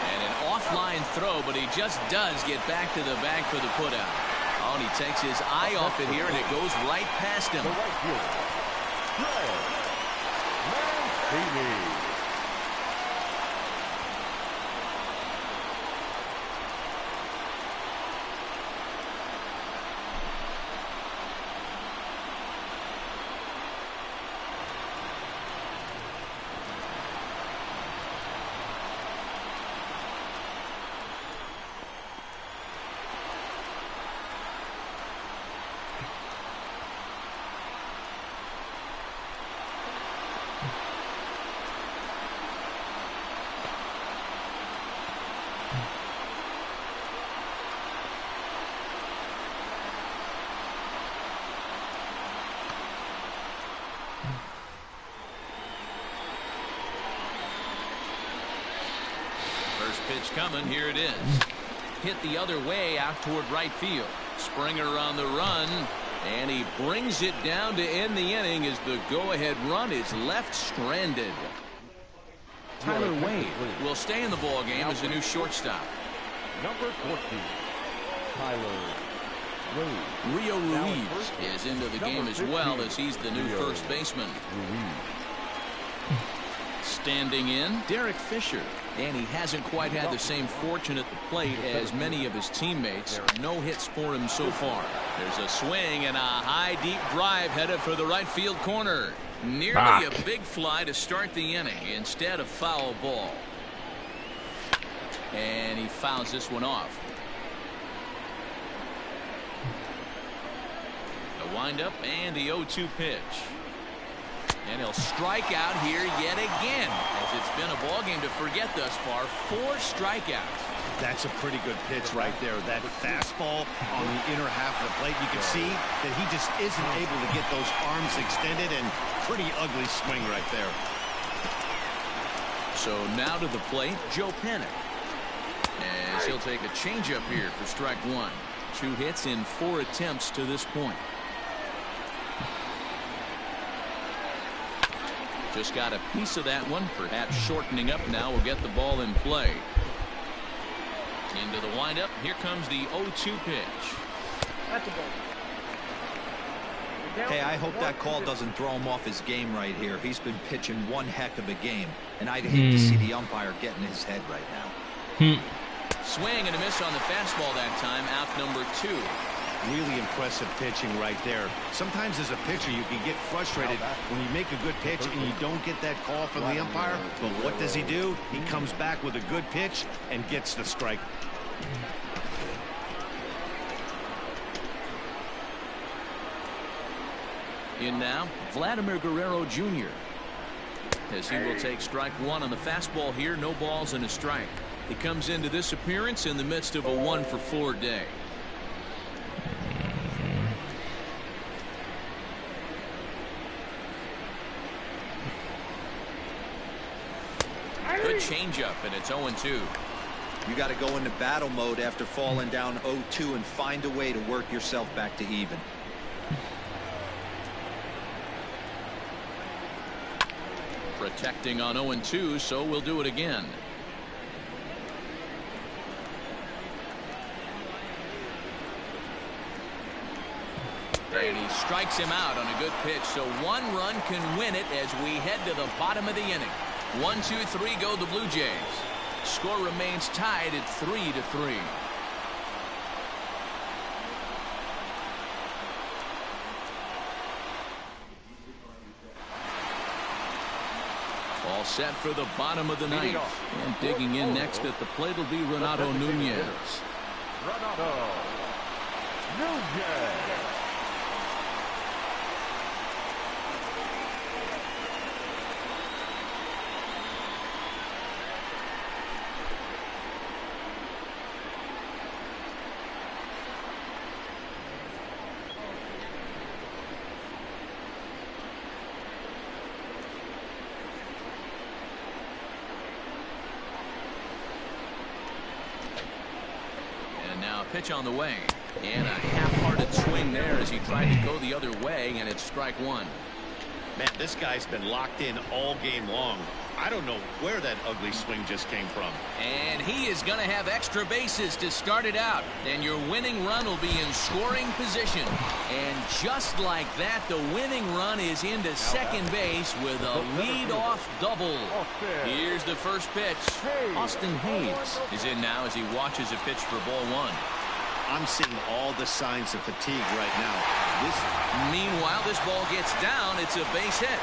And an offline throw, but he just does get back to the bag for the putout. Oh, and he takes his eye off it here, and it goes right past him. Pitch coming. Here it is. Hit the other way out toward right field. Springer on the run. And he brings it down to end the inning as the go-ahead run is left stranded. Tyler Wade will stay in the ball game as a new shortstop. Number 14, Tyler Wade. Rio Ruiz is into the game as well as he's the new first baseman. Standing in, Derrick Fisher. And he hasn't quite had the same fortune at the plate as many of his teammates. No hits for him so far. There's a swing and a high deep drive headed for the right field corner. Nearly a big fly to start the inning instead of foul ball. And he fouls this one off. The windup and the 0-2 pitch. And he'll strike out here yet again, as it's been a ball game to forget thus far. 4 strikeouts. That's a pretty good pitch right there. That fastball on the inner half of the plate. You can see that he just isn't able to get those arms extended, and pretty ugly swing right there. So now to the plate, Joe Pennick. As he'll take a changeup here for strike 1. 2 hits in 4 attempts to this point. Just got a piece of that one. Perhaps shortening up now will get the ball in play. Into the windup. Here comes the 0-2 pitch. Hey, I hope that call doesn't throw him off his game right here. He's been pitching one heck of a game, and I'd hate to see the umpire get in his head right now. Swing and a miss on the fastball that time. Out number 2. Really impressive pitching right there. Sometimes as a pitcher you can get frustrated when you make a good pitch and you don't get that call from the umpire. But what does he do? He comes back with a good pitch and gets the strike. In now, Vladimir Guerrero Jr. as he will take strike 1 on the fastball here. No balls and a strike. He comes into this appearance in the midst of a 1-for-4 day. Good changeup, and it's 0-2. You got to go into battle mode after falling down 0-2 and find a way to work yourself back to even. Protecting on 0-2, so we'll do it again. And he strikes him out on a good pitch, so 1 run can win it as we head to the bottom of the inning. 1, 2, 3 go the Blue Jays. Score remains tied at 3-3. All set for the bottom of the ninth. And digging in next at the plate will be Renato Nunez. Renato Nunez. Pitch on the way, and a half-hearted swing there as he tried to go the other way, and it's strike 1. Man, this guy's been locked in all game long. I don't know where that ugly swing just came from. And he is going to have extra bases to start it out, and your winning run will be in scoring position. And just like that, the winning run is into second base with a lead-off double. Here's the first pitch. Austin Hayes is in now as he watches a pitch for ball 1. I'm seeing all the signs of fatigue right now. Meanwhile, this ball gets down. It's a base hit.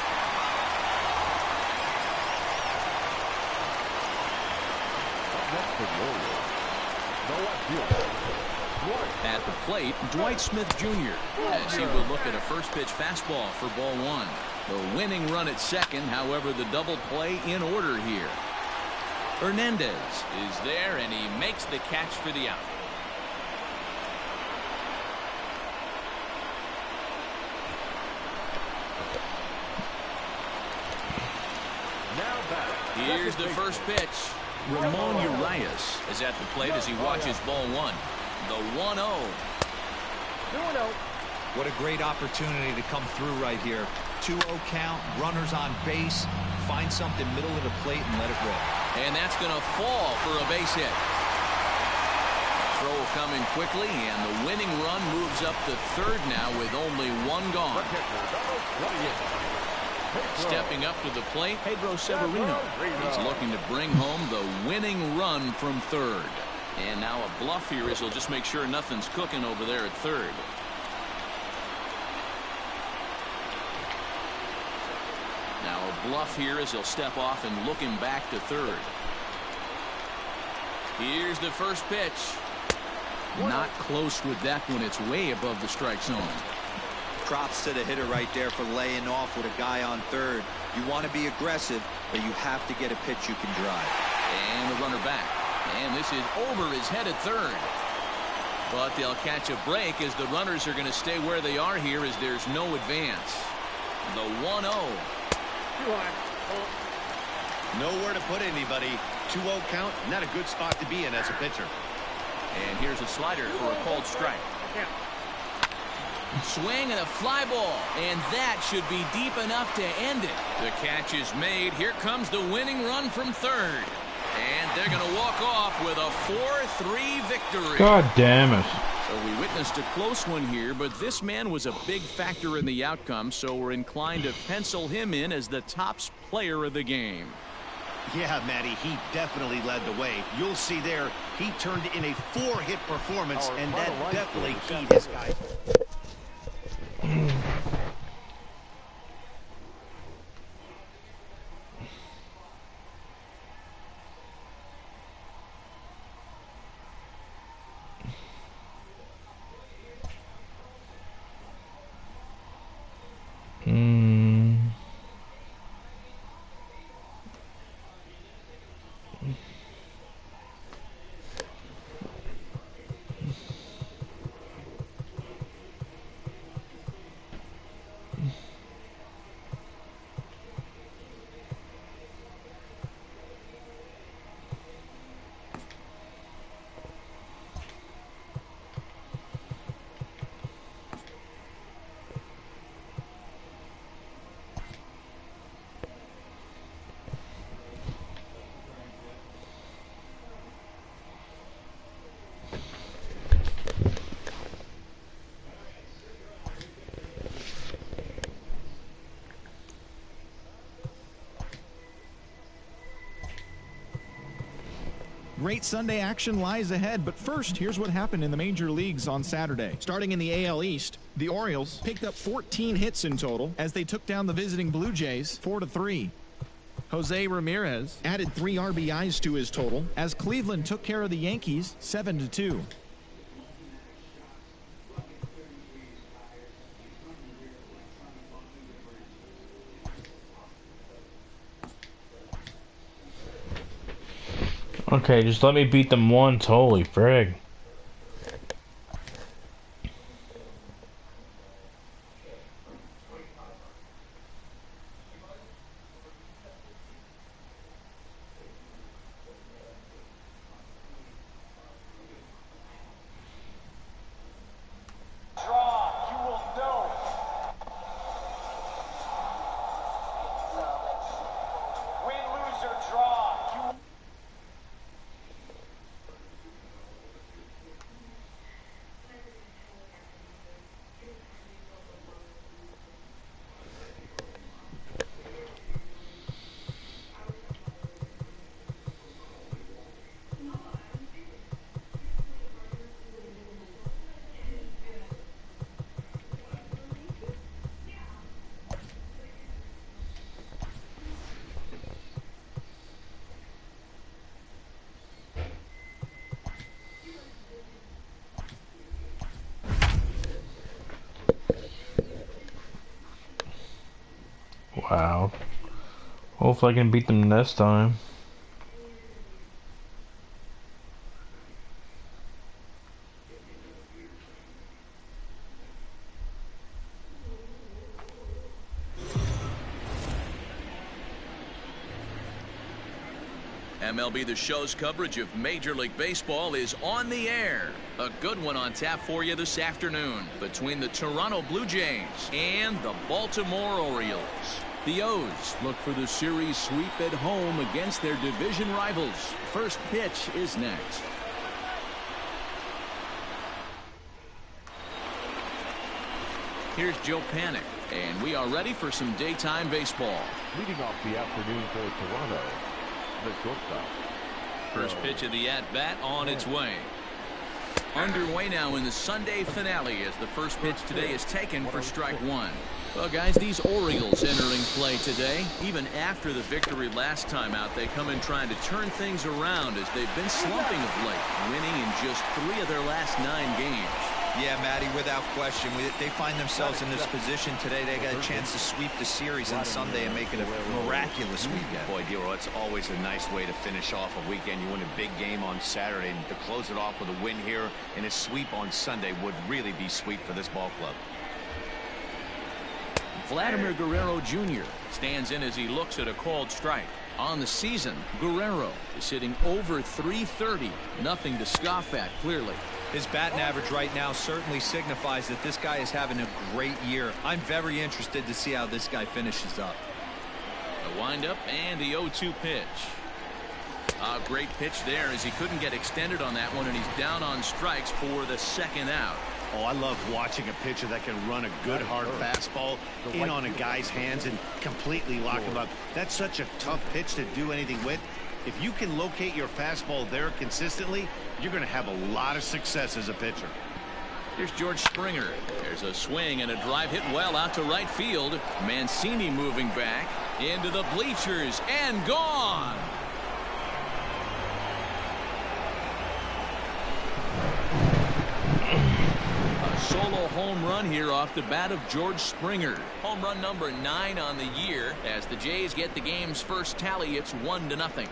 At the plate, Dwight Smith Jr. as he will look at a first pitch fastball for ball 1. The winning run at second, however, the double play in order here. Hernandez is there, and he makes the catch for the out. Here's the first pitch. Ramon Urias is at the plate as he watches ball one. The 1-0. What a great opportunity to come through right here. 2-0 count, runners on base. Find something middle of the plate and let it rip. And that's going to fall for a base hit. Throw coming quickly, and the winning run moves up to third now with only one gone. Stepping up to the plate, Pedro Severino. He's looking to bring home the winning run from third. And now a bluff here as he'll just make sure nothing's cooking over there at third. Now a bluff here as he'll step off and look him back to third. Here's the first pitch. Not close with that one. It's way above the strike zone. Props to the hitter right there for laying off with a guy on third. You want to be aggressive, but you have to get a pitch you can drive. And the runner back. And this is over his head at third. But they'll catch a break as the runners are going to stay where they are here as there's no advance. The 1-0. Nowhere to put anybody. 2-0 count, not a good spot to be in as a pitcher. And here's a slider for a called strike. Swing and a fly ball, and that should be deep enough to end it. The catch is made. Here comes the winning run from third. And they're going to walk off with a 4-3 victory. God damn it. So we witnessed a close one here, but this man was a big factor in the outcome, so we're inclined to pencil him in as the top player of the game. Yeah, Matty, he definitely led the way. You'll see there, he turned in a 4-hit performance, and that definitely keyed his guys. Great Sunday action lies ahead, but first, here's what happened in the major leagues on Saturday. Starting in the AL East, the Orioles picked up 14 hits in total as they took down the visiting Blue Jays 4-3. Jose Ramirez added 3 RBIs to his total as Cleveland took care of the Yankees 7-2. Okay, just let me beat them once. Holy frig. Wow. Hopefully I can beat them next time. MLB The Show's coverage of Major League Baseball is on the air. A good one on tap for you this afternoon between the Toronto Blue Jays and the Baltimore Orioles. The O's look for the series sweep at home against their division rivals. First pitch is next. Here's Joe Panik, and we are ready for some daytime baseball. Leading off the afternoon for Toronto, the shortstop. First pitch of the at-bat on its way. Underway now in the Sunday finale as the first pitch today is taken for strike one. Well, guys, these Orioles entering play today. Even after the victory last time out, they come in trying to turn things around as they've been slumping of late, winning in just 3 of their last 9 games. Yeah, Matty, without question. They find themselves in this position today. They got a chance to sweep the series on Sunday and make it a miraculous weekend. Boy, Dero, it's always a nice way to finish off a weekend. You win a big game on Saturday, and to close it off with a win here and a sweep on Sunday would really be sweet for this ball club. Vladimir Guerrero Jr. stands in as he looks at a called strike. On the season, Guerrero is hitting over .330. Nothing to scoff at, clearly. His batting average right now certainly signifies that this guy is having a great year. I'm very interested to see how this guy finishes up. The windup and the 0-2 pitch. A great pitch there as he couldn't get extended on that one, and he's down on strikes for the second out. Oh, I love watching a pitcher that can run a good hard fastball in on a guy's hands and completely lock him up. That's such a tough pitch to do anything with. If you can locate your fastball there consistently, you're going to have a lot of success as a pitcher. Here's George Springer. There's a swing and a drive hit well out to right field. Mancini moving back into the bleachers and gone. Solo home run here off the bat of George Springer. Home run number 9 on the year. As the Jays get the game's first tally, it's 1-0.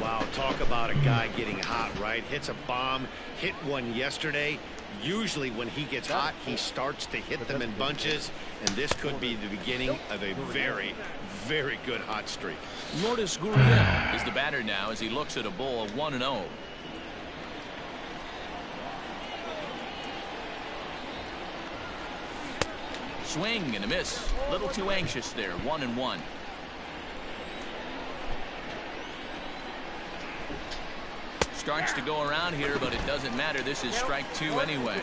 Wow, talk about a guy getting hot, right? Hits a bomb, hit one yesterday. Usually when he gets hot, he starts to hit them in bunches, and this could be the beginning of a very, very good hot streak. Lourdes Gurriel is the batter now as he looks at a ball of 1-0. Swing and a miss. A little too anxious there. 1-1. Starts to go around here, but it doesn't matter. This is strike 2 anyway.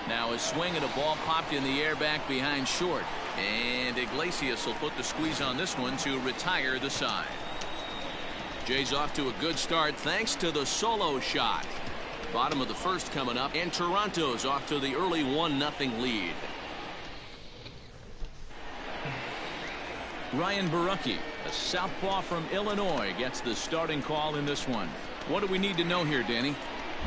Now a swing and a ball popped in the air back behind short. And Iglesias will put the squeeze on this one to retire the side. Jays off to a good start thanks to the solo shot. Bottom of the first coming up, and Toronto's off to the early 1-0 lead. Ryan Burrucky, a southpaw from Illinois, gets the starting call in this one. What do we need to know here, Danny?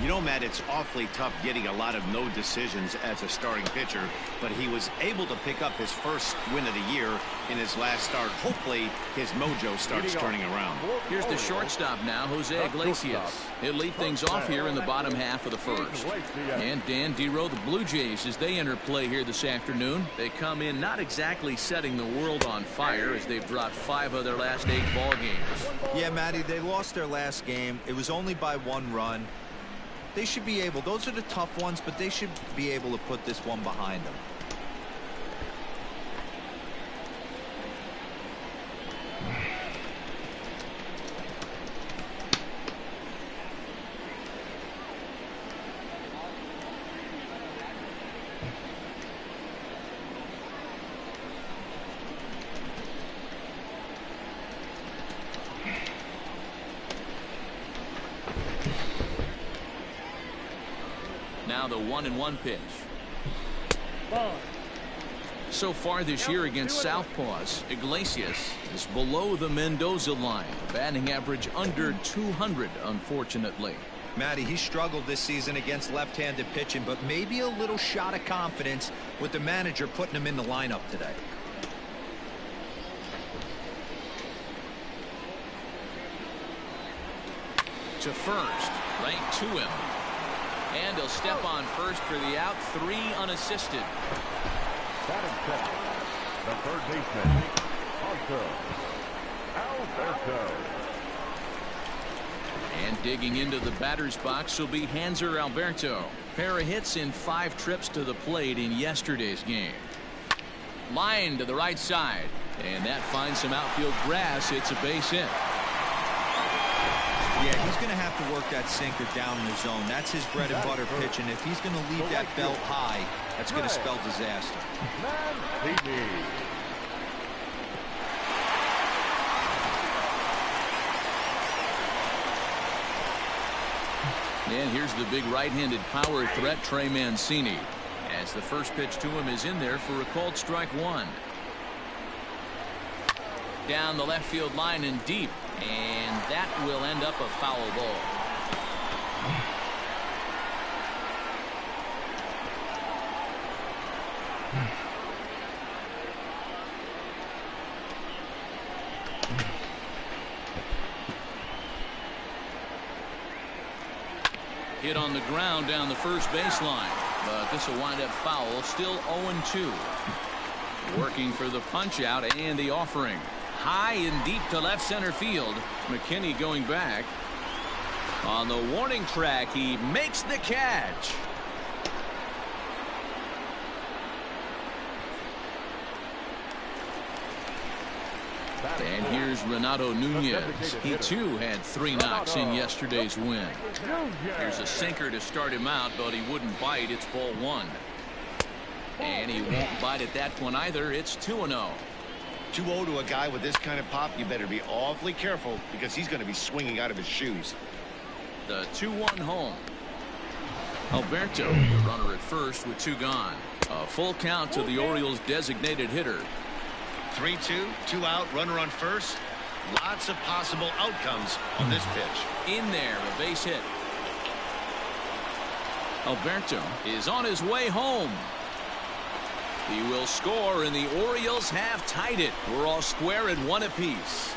You know, Matt, it's awfully tough getting a lot of no decisions as a starting pitcher, but he was able to pick up his first win of the year in his last start. Hopefully his mojo starts turning around. Here's the shortstop now, Jose Iglesias. He'll lead things off here in the bottom half of the first. And Dan Dero, the Blue Jays, as they enter play here this afternoon, they come in not exactly setting the world on fire as they've dropped 5 of their last 8 ball games. Yeah, Matty, they lost their last game. It was only by 1 run. They should be able, those are the tough ones, but they should be able to put this one behind them. Now the 1-1 pitch. So far this year against southpaws, Iglesias is below the Mendoza line. Batting average under 200, unfortunately. Matty, he struggled this season against left-handed pitching, but maybe a little shot of confidence with the manager putting him in the lineup today. To first, right to him. And he'll step on first for the out. 3 unassisted. Batting second, the third baseman, Alberto. And digging into the batter's box will be Hanser Alberto. Pair of hits in 5 trips to the plate in yesterday's game. Line to the right side. And that finds some outfield grass. It's a base hit. Yeah, he's going to have to work that sinker down in the zone. That's his bread and butter pitch, and if he's going to leave that belt high, that's going to spell disaster. And here's the big right-handed power threat, Trey Mancini, as the first pitch to him is in there for a called strike 1. Down the left field line and deep, and that will end up a foul ball. Hit on the ground down the first baseline, but this will wind up foul. Still 0-2. Working for the punch out and the offering. High and deep to left center field. McKinney going back. On the warning track, he makes the catch. And here's Renato Nunez. He too had 3 knocks in yesterday's win. Here's a sinker to start him out, but he wouldn't bite. It's ball 1. And he won't bite at that one either. It's 2-0. 2-0 to a guy with this kind of pop, you better be awfully careful because he's going to be swinging out of his shoes. The 2-1 home. Alberto, the runner at first with 2 gone. A full count to the Orioles' designated hitter. 3-2, 2 out, runner on first. Lots of possible outcomes on this pitch. In there, a base hit. Alberto is on his way home. He will score, and the Orioles have tied it. We're all square at 1 apiece.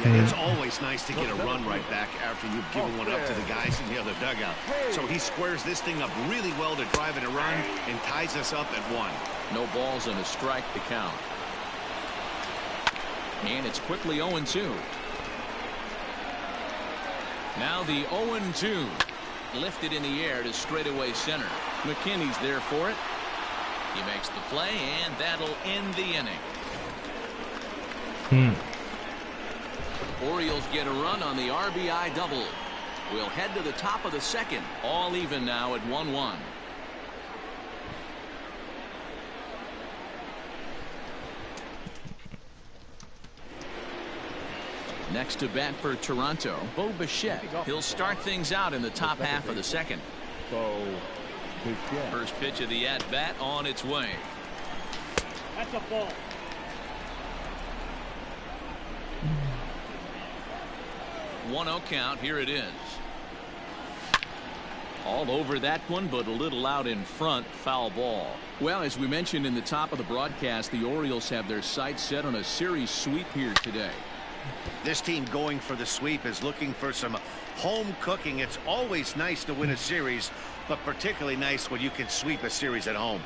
Yeah, it's always nice to get a run right back after you've given one up to the guys in the other dugout. So he squares this thing up really well to drive in a run and ties us up at 1. No balls and a strike to count. And it's quickly 0-2. Now the 0-2. Lifted in the air to straightaway center. McKinney's there for it. He makes the play, and that'll end the inning. Orioles get a run on the RBI double. We'll head to the top of the second. All even now at 1-1. Next to bat for Toronto, Bo Bichette. He'll start things out in the top half of the second. First pitch of the at-bat on its way. That's a ball. One-0 count. Here it is. All over that one, but a little out in front. Foul ball. Well, as we mentioned in the top of the broadcast, the Orioles have their sights set on a series sweep here today. This team going for the sweep is looking for some home cooking. It's always nice to win a series, but particularly nice when you can sweep a series at home.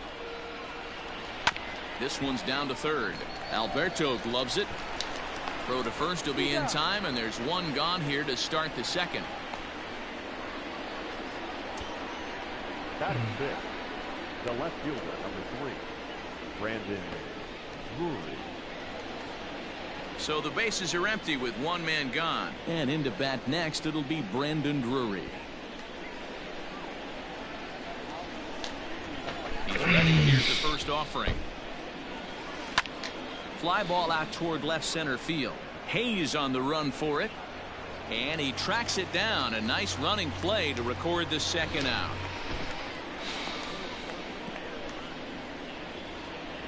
This one's down to third. Alberto gloves it. Throw to first will be in time, and there's 1 gone here to start the second. Batting 6, the left fielder, number 3, Brewery. So the bases are empty with 1 man gone. And into bat next, it'll be Drury. He's ready. Here's the first offering. Fly ball out toward left center field. Hayes on the run for it. And he tracks it down. A nice running play to record the second out.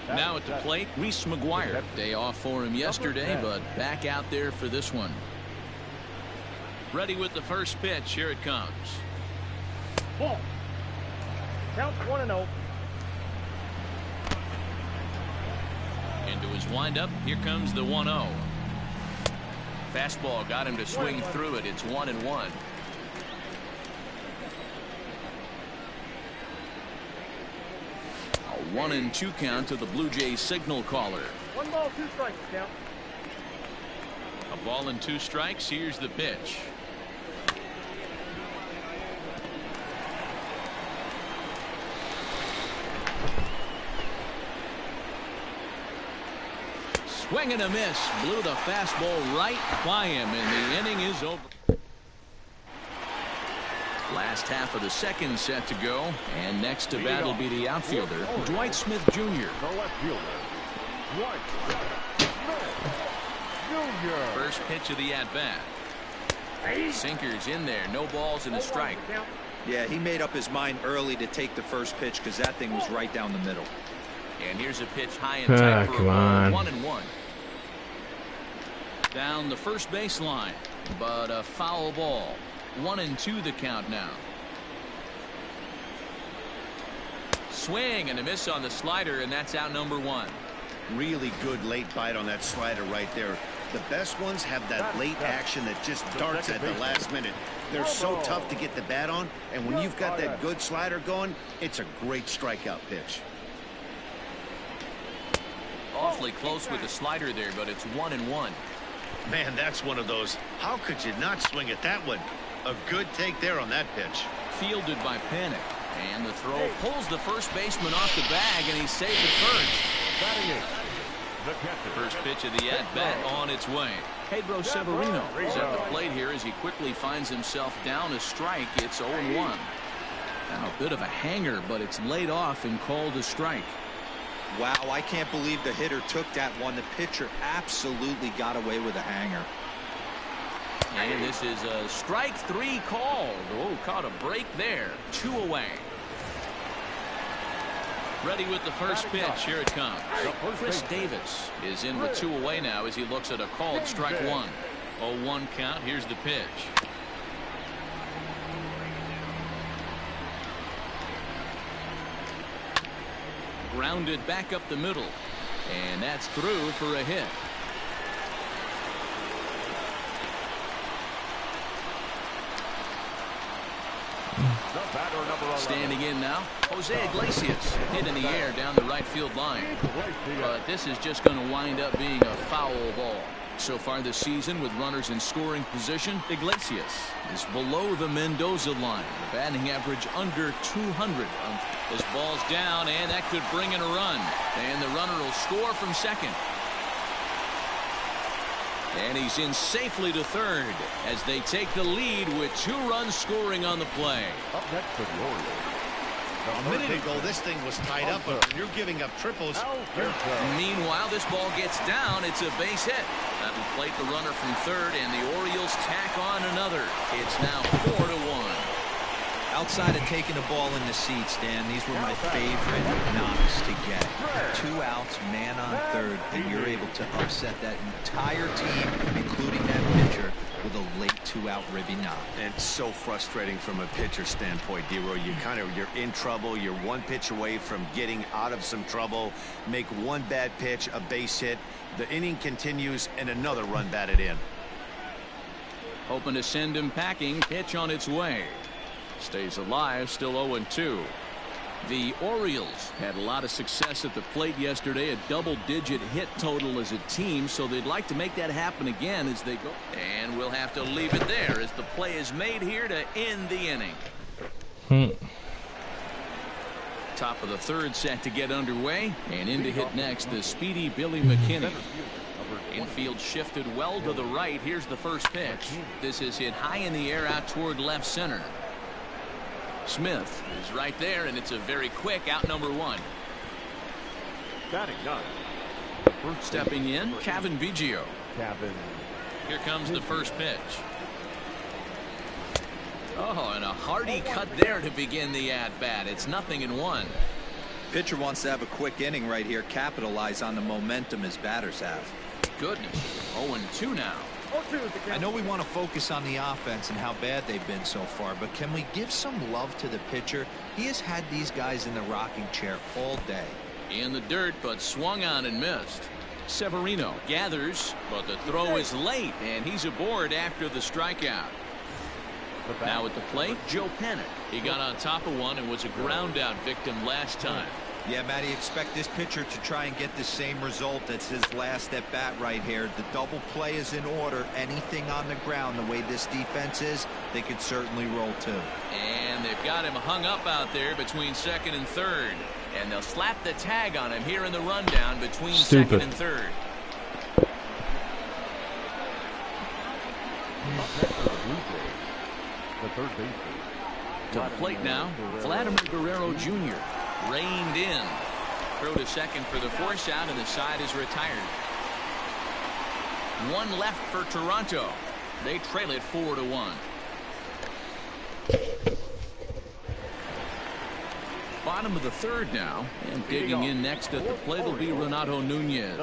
Now at the plate, Reese McGuire. Day off for him yesterday, but back out there for this one. Ready with the first pitch. Here it comes. Ball. Count 1-0. Into his windup. Here comes the 1-0. Fastball got him to swing through it. It's 1-1. 1-2 count to the Blue Jays signal caller. 1 ball, 2 strikes, count. A ball and 2 strikes. Here's the pitch. Swing and a miss. Blew the fastball right by him, and the inning is over. Last half of the second set to go, and next to bat will be the outfielder, Dwight Smith Jr. The left fielder, Dwight Smith Jr. First pitch of the at-bat. Sinkers in there. No balls and a strike. Yeah, he made up his mind early to take the first pitch because that thing was right down the middle. And here's a pitch high and tight for a ball. 1-1. Down the first baseline, but a foul ball. 1-2 the count now. Swing and a miss on the slider, and that's out number 1. Really good late bite on that slider right there. The best ones have that late action that just darts at the last minute. They're so tough to get the bat on, and when you've got that good slider going, it's a great strikeout pitch. Awfully close with the slider there, but it's 1-1. Man, that's one of those. How could you not swing at that one? A good take there on that pitch. Fielded by Panic, and the throw pulls the first baseman off the bag, and he's safe at first. The First pitch of the at-bat on its way. Pedro Severino is at the plate here as he quickly finds himself down a strike. It's 0-1. Now a bit of a hanger, but it's laid off and called a strike. Wow, I can't believe the hitter took that one. The pitcher absolutely got away with a hanger. And this is a strike 3 called. Oh, caught a break there. 2 away. Ready with the first pitch. Here it comes. Chris Davis is in with 2 away now as he looks at a called strike 1. 0-1 count. Here's the pitch. Grounded back up the middle, and that's through for a hit. Standing in now, Jose Iglesias hit in the air down the right field line, but this is just going to wind up being a foul ball. So far this season, with runners in scoring position, Iglesias is below the Mendoza line. The batting average under 200. This ball's down, and that could bring in a run. And the runner will score from second. And he's in safely to third as they take the lead with 2 runs scoring on the play. Up next for the Orioles. A minute ago, this thing was tied up, but when you're giving up triples. Meanwhile, this ball gets down. It's a base hit. That'll plate the runner from third, and the Orioles tack on another. It's now 4-1. Outside of taking the ball in the seats, Dan, these were my favorite knocks to get. 2 outs, man on third, and you're able to upset that entire team, including that pitcher, with a late 2-out ribby knock. And so frustrating from a pitcher standpoint, D-Roy. You're in trouble. You're 1 pitch away from getting out of some trouble. Make 1 bad pitch, a base hit. The inning continues, and another run batted in. Hoping to send him packing. Pitch on its way. Stays alive, still 0-2. The Orioles had a lot of success at the plate yesterday, a double-digit hit total as a team, so they'd like to make that happen again as they go. And we'll have to leave it there as the play is made here to end the inning. Top of the third set to get underway, and in to hit next, the speedy Billy McKinney. Infield shifted well to the right. Here's the first pitch. This is hit high in the air out toward left center. Smith is right there, and it's a very quick out number 1. Batting 9. Stepping in, Kevin Biggio. Here comes the first pitch. Oh, and a hearty cut there to begin the at-bat. It's 0-1. Pitcher wants to have a quick inning right here, capitalize on the momentum his batters have. Goodness, 0-2 now. I know we want to focus on the offense and how bad they've been so far, but can we give some love to the pitcher? He has had these guys in the rocking chair all day. In the dirt, but swung on and missed. Severino gathers, but the throw is late, and he's aboard after the strikeout. Now at the plate, Joe Panic. He got on top of one and was a ground out victim last time. Yeah, Matty, expect this pitcher to try and get the same result as his last at bat right here. The double play is in order. Anything on the ground, the way this defense is, they could certainly roll too. And they've got him hung up out there between second and third. And they'll slap the tag on him here in the rundown between second and third. The third baseman. To the plate now, Vladimir Guerrero Jr. reined in. Throw to second for the force out, and the side is retired. One left for Toronto. They trail it 4-1. Bottom of the third now, and digging in next at the plate will be Renato Nunez.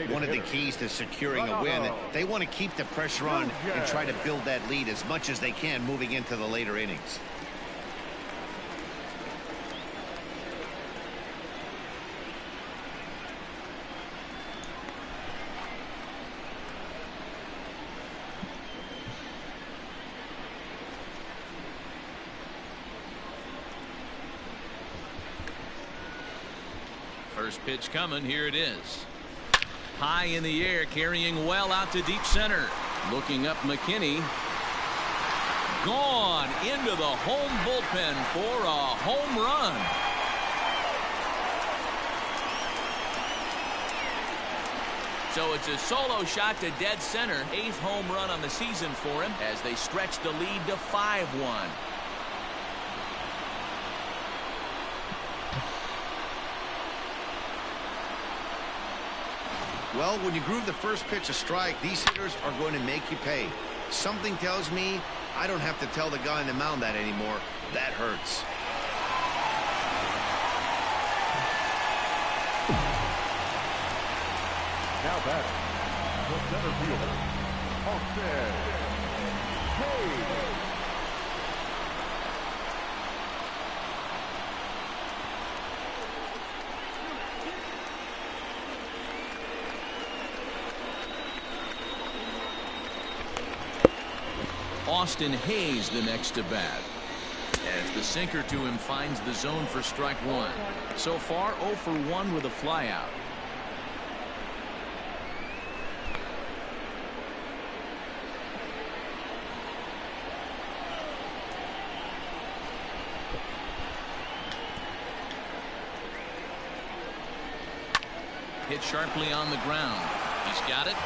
One of the keys to securing a win, they want to keep the pressure on and try to build that lead as much as they can moving into the later innings. First pitch coming. Here it is. High in the air, carrying well out to deep center. Looking up, McKinney. Gone into the home bullpen for a home run. So it's a solo shot to dead center. 8th home run on the season for him as they stretch the lead to 5-1. Well, when you groove the first pitch a strike, these hitters are going to make you pay. Something tells me I don't have to tell the guy on the mound that anymore. That hurts. Now back, the center fielder, Austin Hayes. Austin Hayes the next to bat. As the sinker to him finds the zone for strike one. So far 0 for 1 with a flyout. Hit sharply on the ground. He's got it.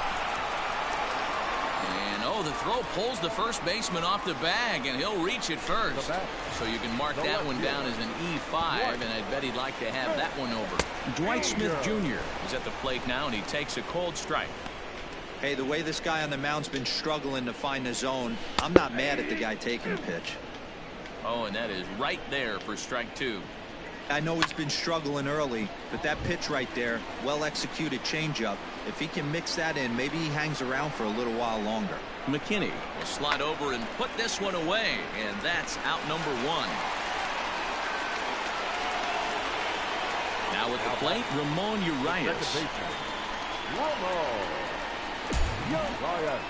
And oh, the throw pulls the first baseman off the bag, and he'll reach it first. So you can mark that one down as an E5, and I bet he'd like to have that one over. Dwight Smith Jr. is at the plate now, and he takes a cold strike. Hey, the way this guy on the mound's been struggling to find the zone, I'm not mad at the guy taking the pitch. Oh, and that is right there for strike two. I know he's been struggling early, but that pitch right there, well-executed changeup, if he can mix that in, maybe he hangs around for a little while longer. McKinney will slide over and put this one away, and that's out number one. Now at the plate, Ramon Urias. Urias.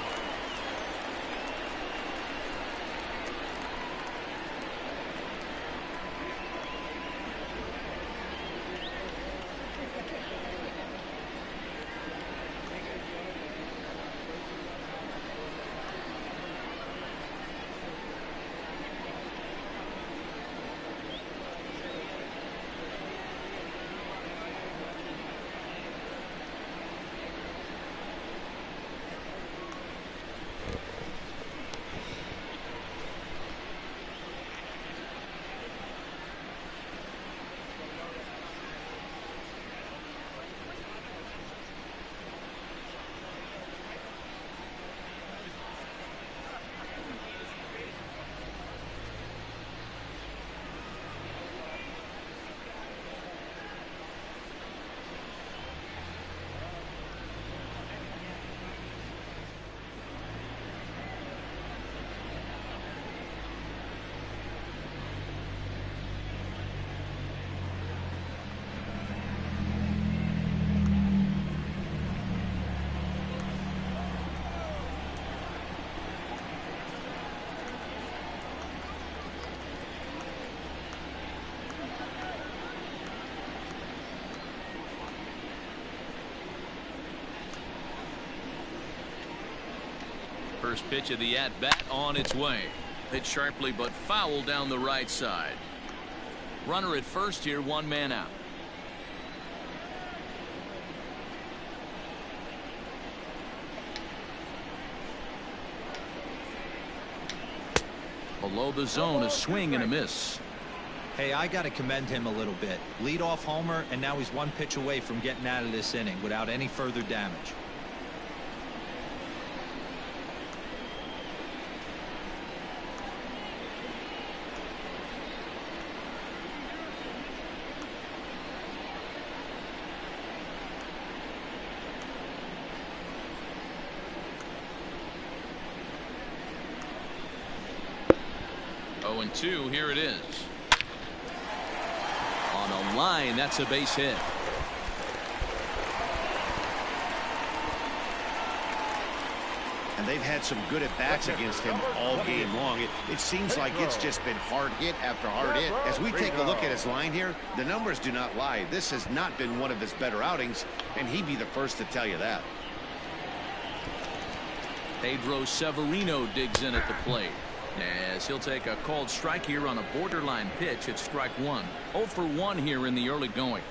First pitch of the at-bat on its way. Hit sharply but foul down the right side. Runner at first here, one man out. Below the zone, a swing and a miss. Hey, I got to commend him a little bit. Leadoff homer, and now he's one pitch away from getting out of this inning without any further damage. Oh, and 2, here it is. On a line, that's a base hit. And they've had some good at-bats against him all game long. It seems like it's just been hard hit after hard hit. As we take a look at his line here, the numbers do not lie. This has not been one of his better outings, and he'd be the first to tell you that. Pedro Severino digs in at the plate, as he'll take a called strike here on a borderline pitch at strike one. 0 for 1 here in the early going.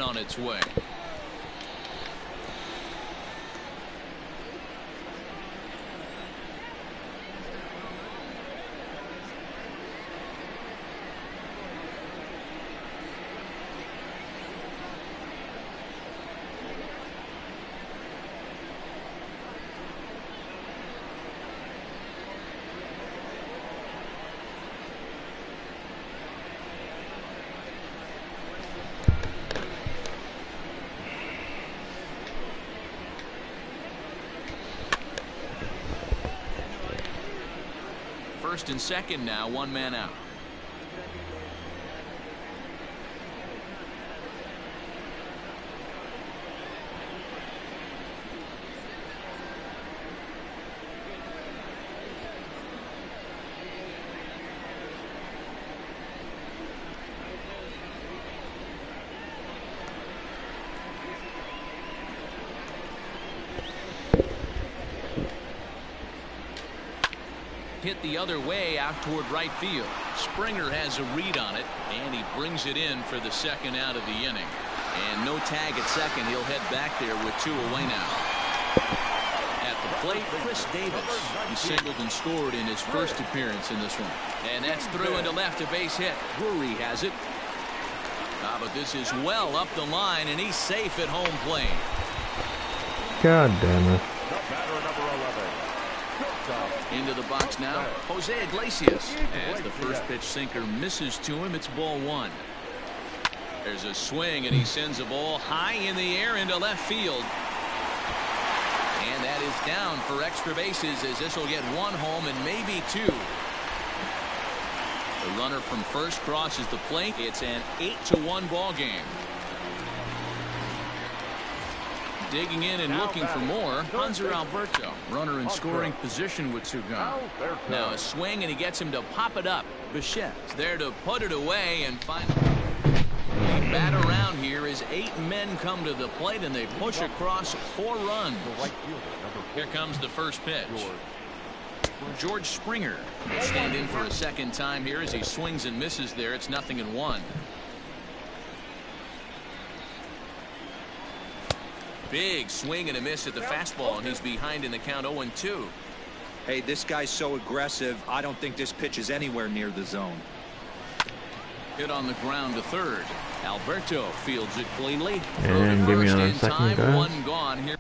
On its way. First and second now, one man out. Hit the other way out toward right field. Springer has a read on it, and he brings it in for the second out of the inning. And no tag at second. He'll head back there with 2 away now. At the plate, Chris Davis. He singled and scored in his first appearance in this one. And that's through into left, a base hit. Drury has it. But this is well up the line, and he's safe at home plate. God damn it. Into the box now, Jose Iglesias. As the first pitch sinker misses to him, it's ball 1. There's a swing, and he sends a ball high in the air into left field. And that is down for extra bases, as this will get 1 home and maybe 2. The runner from first crosses the plate. It's an 8-1 ball game. Digging in and looking for more, Hanser Alberto. Runner in scoring position with 2 gone. Now a swing, and he gets him to pop it up. Bichette's there to put it away, and finally the bat around here is 8 men come to the plate, and they push across 4 runs. Here comes the first pitch. George Springer will stand in for a second time here as he swings and misses there. It's 0-1. Big swing and a miss at the fastball, and he's behind in the count 0-2. Hey, this guy's so aggressive. I don't think this pitch is anywhere near the zone. Hit on the ground to third. Alberto fields it cleanly. And give me another second, guys. 1 gone here.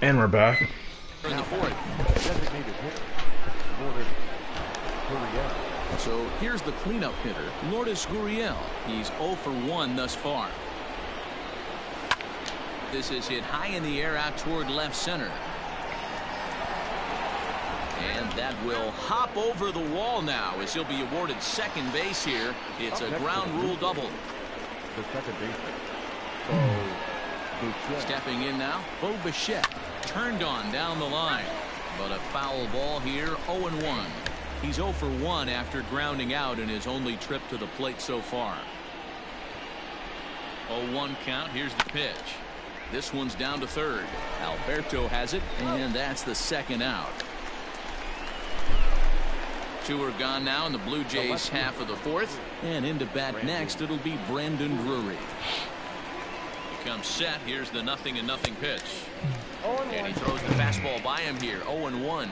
And we're back. In the fourth. Designated hitter, Gurriel. So here's the cleanup hitter, Lourdes Gurriel. He's 0 for 1 thus far. This is hit high in the air out toward left center. And that will hop over the wall now as he'll be awarded second base here. It's a ground rule double. The second baseman. Stepping in now, Bo Bichette. Turned on down the line. But a foul ball here, 0-1. He's 0 for 1 after grounding out in his only trip to the plate so far. 0-1 count. Here's the pitch. This one's down to third. Alberto has it, and that's the second out. 2 are gone now in the Blue Jays half of the fourth. And into bat next, it'll be Brandon Drury. He comes set. Here's the 0-0 pitch. And he throws the fastball by him here. 0-1.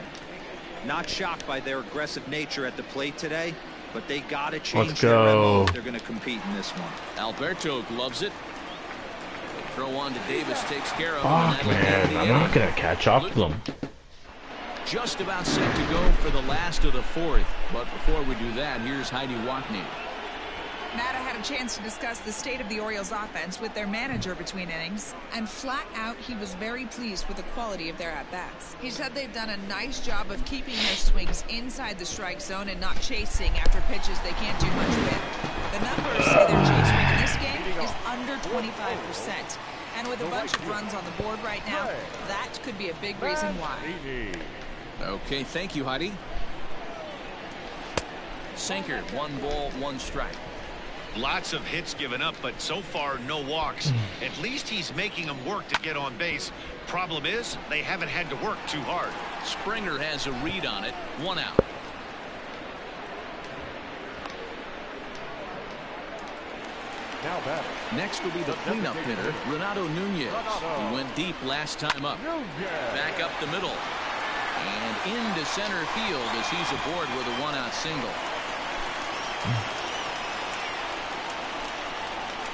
Not shocked by their aggressive nature at the plate today, but they got to change Let's their go. MO if they're going to compete in this one. Alberto gloves it. The throw on to Davis takes care of him. Fuck, man. I'm not going to catch up to them. Just about set to go for the last of the fourth. But before we do that, here's Heidi Watney. Matt, I had a chance to discuss the state of the Orioles offense with their manager between innings, and flat out he was very pleased with the quality of their at-bats. He said they've done a nice job of keeping their swings inside the strike zone and not chasing after pitches they can't do much with. The numbers say their chase rate in this game is under 25%. And with a bunch of runs on the board right now, that could be a big reason why. Okay, thank you, Heidi. Sinker, 1 ball, 1 strike. Lots of hits given up, but so far no walks. At least he's making them work to get on base. Problem is, they haven't had to work too hard. Springer has a read on it. 1 out. Now batting. Next will be the cleanup hitter, Renato Nunez. He went deep last time up. Back up the middle. And into center field as he's aboard with a 1-out single.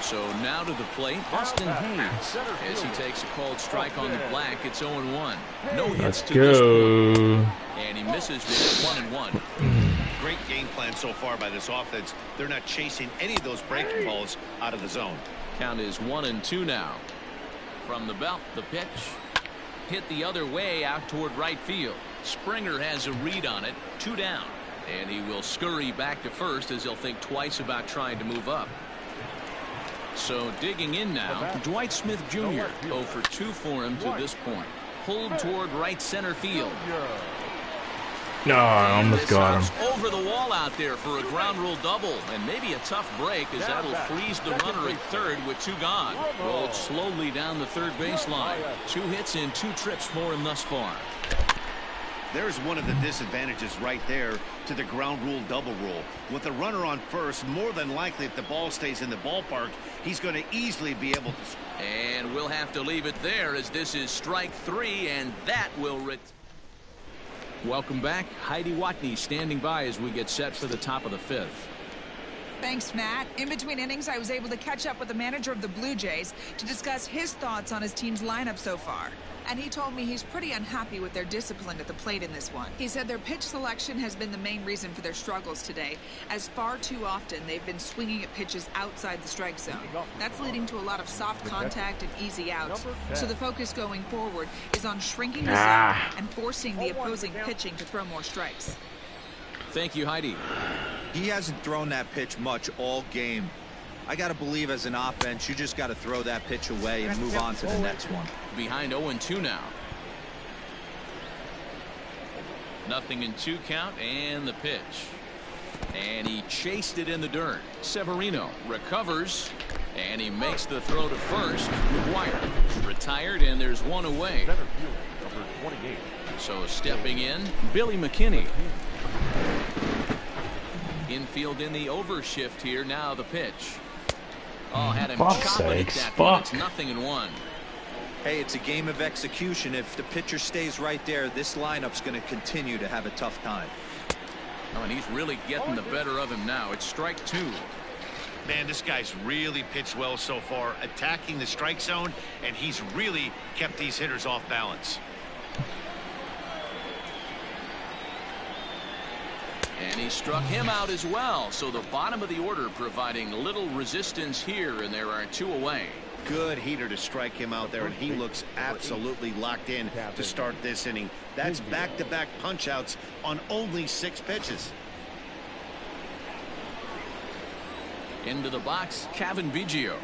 So now to the plate, Austin Hayes. As he takes a called strike on the black, it's 0-1. No hits to this point. And he misses with 1-1. Great game plan so far by this offense. They're not chasing any of those breaking balls out of the zone. Count is 1-2 now. From the belt, the pitch. Hit the other way out toward right field. Springer has a read on it. 2 down. And he will scurry back to first as he'll think twice about trying to move up. So digging in now, Dwight Smith Jr. 0 for 2 for him to this point. Pulled toward right center field. No, I almost got him. Over the wall out there for a ground rule double, and maybe a tough break as that'll freeze the runner at third with 2 gone. Rolled slowly down the third baseline. 2 hits in 2 trips for him thus far. There's one of the disadvantages right there to the ground rule double rule. With the runner on first, more than likely if the ball stays in the ballpark, he's going to easily be able to. And we'll have to leave it there as this is strike 3, and that will Welcome back. Heidi Watney standing by as we get set for the top of the 5th. Thanks, Matt. In between innings, I was able to catch up with the manager of the Blue Jays to discuss his thoughts on his team's lineup so far. And he told me he's pretty unhappy with their discipline at the plate in this one. He said their pitch selection has been the main reason for their struggles today, as far too often they've been swinging at pitches outside the strike zone. That's leading to a lot of soft contact and easy outs. So the focus going forward is on shrinking the zone and forcing the opposing pitching to throw more strikes. Thank you, Heidi. He hasn't thrown that pitch much all game. I got to believe as an offense, you just got to throw that pitch away and move on to the next one. Behind 0-2 now. 0-2 count and the pitch. And he chased it in the dirt. Severino recovers and he makes the throw to first. McGuire retired and there's 1 away. Center field, number 28. So stepping in, Billy McKinney. Infield in the overshift here. Now the pitch. Oh, had him chopping at that one. It's 0-1. Hey, it's a game of execution. If the pitcher stays right there, this lineup's going to continue to have a tough time. Oh, and he's really getting the better of him now. It's strike 2. Man, this guy's really pitched well so far, attacking the strike zone, and he's really kept these hitters off balance. And he struck him out as well. So the bottom of the order providing little resistance here, and there are 2 away. Good heater to strike him out there, and he looks absolutely locked in to start this inning. That's back-to-back punch-outs on only 6 pitches. Into the box, Cavan Biggio.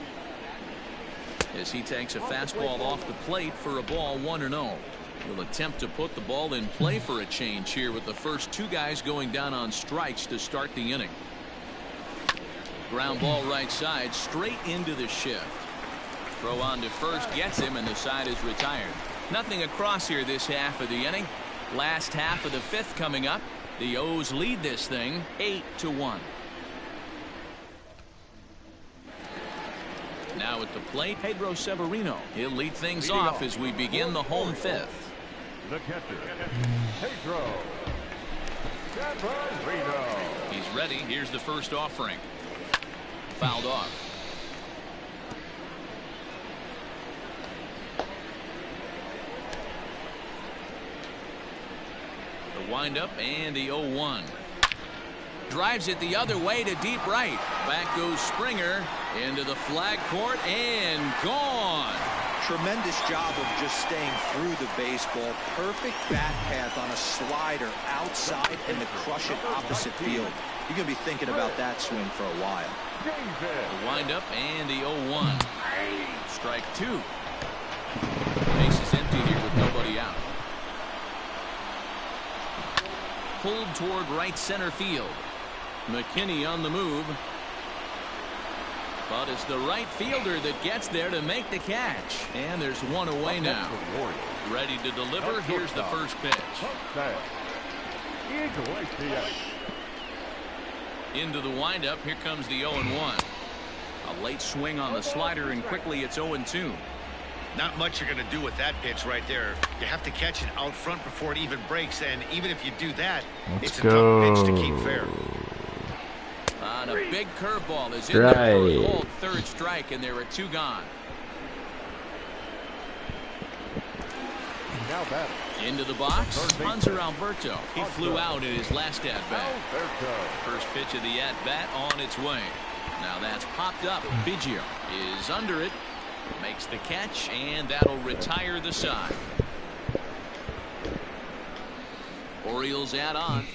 As he takes a fastball off the plate for a ball, 1-0. He'll attempt to put the ball in play for a change here with the first 2 guys going down on strikes to start the inning. Ground ball right side, straight into the shift. Throw on to first gets him, and the side is retired. Nothing across here this half of the inning. Last half of the 5th coming up. The O's lead this thing 8-1. Now at the plate, Pedro Severino. He'll lead things off as we begin the home 5th. The catcher, Pedro Severino. He's ready. Here's the first offering. Fouled off. The windup and the 0-1. Drives it the other way to deep right. Back goes Springer into the flag court and gone. Tremendous job of just staying through the baseball. Perfect bat path on a slider outside and to crush it opposite field. You're going to be thinking about that swing for a while. The windup and the 0-1. Strike 2. Base is empty here with nobody out. Pulled toward right center field. McKinney on the move. But it's the right fielder that gets there to make the catch. And there's 1 away now. Ready to deliver. Here's the first pitch. Iglesias. Into the windup. Here comes the 0-1. A late swing on the slider, and quickly it's 0-2. Not much you're going to do with that pitch right there. You have to catch it out front before it even breaks, and even if you do that, it's a tough pitch to keep fair. On a big curveball is in there for a cold 3rd strike, and there are 2 gone. Now batter. Into the box, Hanser Alberto. He flew out in his last at-bat. First pitch of the at-bat on its way. Now that's popped up. Biggio is under it. Makes the catch, and that'll retire the side. Orioles add on.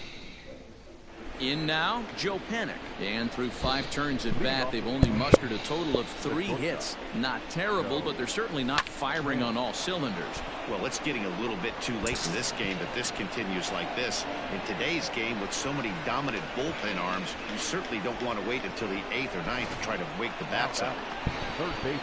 In now, Joe Panik. And through 5 turns at bat, they've only mustered a total of 3 hits. Not terrible, but they're certainly not firing on all cylinders. Well, it's getting a little bit too late in this game if this continues like this. In today's game, with so many dominant bullpen arms, you certainly don't want to wait until the 8th or 9th to try to wake the bats up. Third base.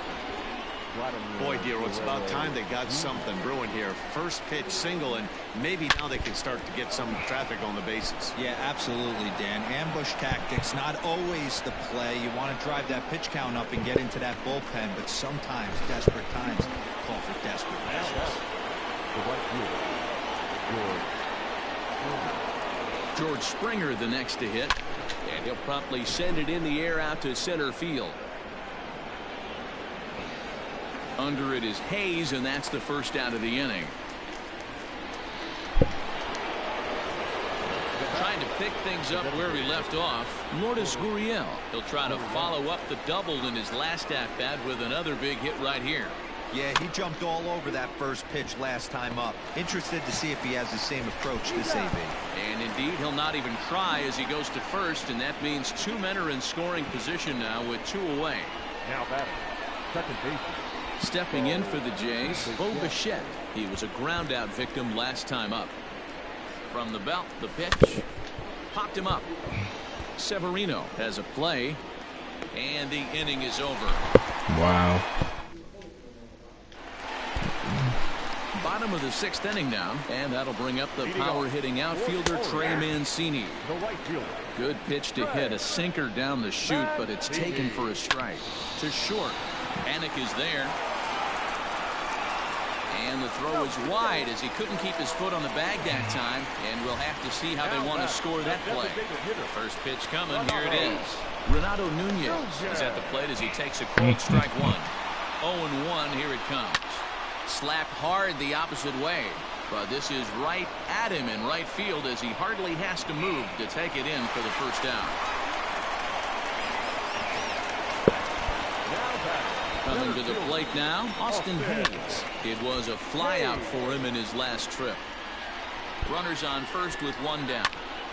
Boy, dear, it's about time they got something brewing here. First pitch single, and maybe now they can start to get some traffic on the bases. Yeah, absolutely, Dan. Ambush tactics, not always the play. You want to drive that pitch count up and get into that bullpen, but sometimes desperate times call for desperate measures. George Springer the next to hit, and he'll promptly send it in the air out to center field. Under it is Hayes, and that's the first out of the inning. Trying to pick things up where we left off, Lourdes Gurriel. He'll try to follow up the double in his last at-bat with another big hit right here. Yeah, he jumped all over that first pitch last time up. Interested to see if he has the same approach this AB. And indeed, he'll not even try as he goes to first, and that means 2 men are in scoring position now with 2 away. Now batter. Second base. Stepping in for the Jays, Bo Bichette. He was a ground-out victim last time up. From the belt, the pitch. Popped him up. Severino has a play, and the inning is over. Wow. Bottom of the 6th inning now, and that'll bring up the power-hitting outfielder Trey Mancini. The right fielder. Good pitch to hit, a sinker down the chute, but it's taken for a strike. To short. Panik is there. And the throw is wide as he couldn't keep his foot on the bag that time. And we'll have to see how they want to score that play. First pitch coming. Here it is. Renato Nunez is at the plate as he takes a cold strike one. 0-1. Here it comes. Slapped hard the opposite way. But this is right at him in right field as he hardly has to move to take it in for the first out. Coming to the plate now, Austin Hayes. It was a flyout for him in his last trip. Runners on first with one down.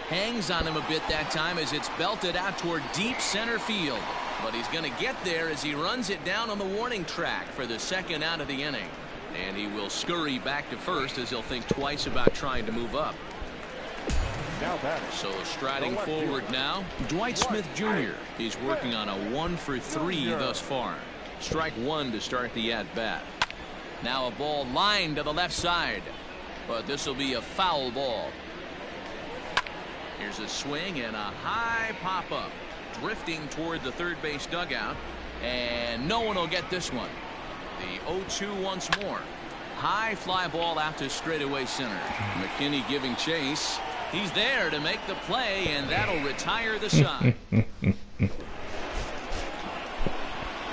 Hangs on him a bit that time as it's belted out toward deep center field. But he's going to get there as he runs it down on the warning track for the second out of the inning. And he will scurry back to first as he'll think twice about trying to move up. So striding forward now, Dwight Smith Jr. He's working on a 1-for-3 thus far. Strike one to start the at-bat. Now a ball lined to the left side. But this will be a foul ball. Here's a swing and a high pop-up. Drifting toward the third base dugout. And no one will get this one. The 0-2 once more. High fly ball out to straightaway center. McKinney giving chase. He's there to make the play, and that'll retire the side.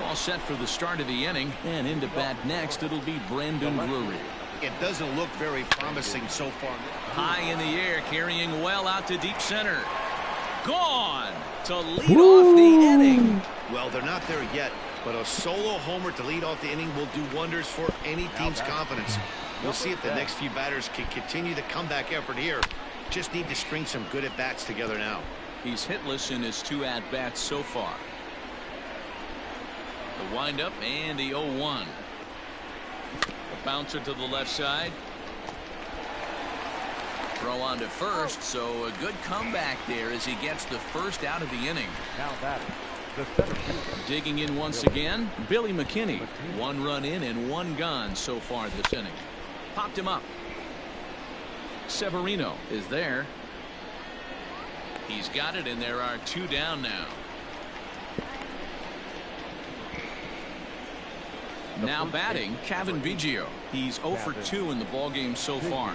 All set for the start of the inning, and into bat next it'll be Brandon Drury. It doesn't look very promising so far. High in the air, carrying well out to deep center. Gone to lead off the inning. Well, they're not there yet, but a solo homer to lead off the inning will do wonders for any team's confidence. We'll see if the next few batters can continue the comeback effort here. Just need to string some good at-bats together now. He's hitless in his 2 at-bats so far. The windup and the 0-1. A bouncer to the left side. Throw on to first, so a good comeback there as he gets the first out of the inning. Now batting. Digging in once again, Billy McKinney. 1 run in and 1 gone so far this inning. Popped him up. Severino is there. He's got it, and there are 2 down now. Now batting, Kevin Biggio. He's 0 for 2 in the ballgame so far.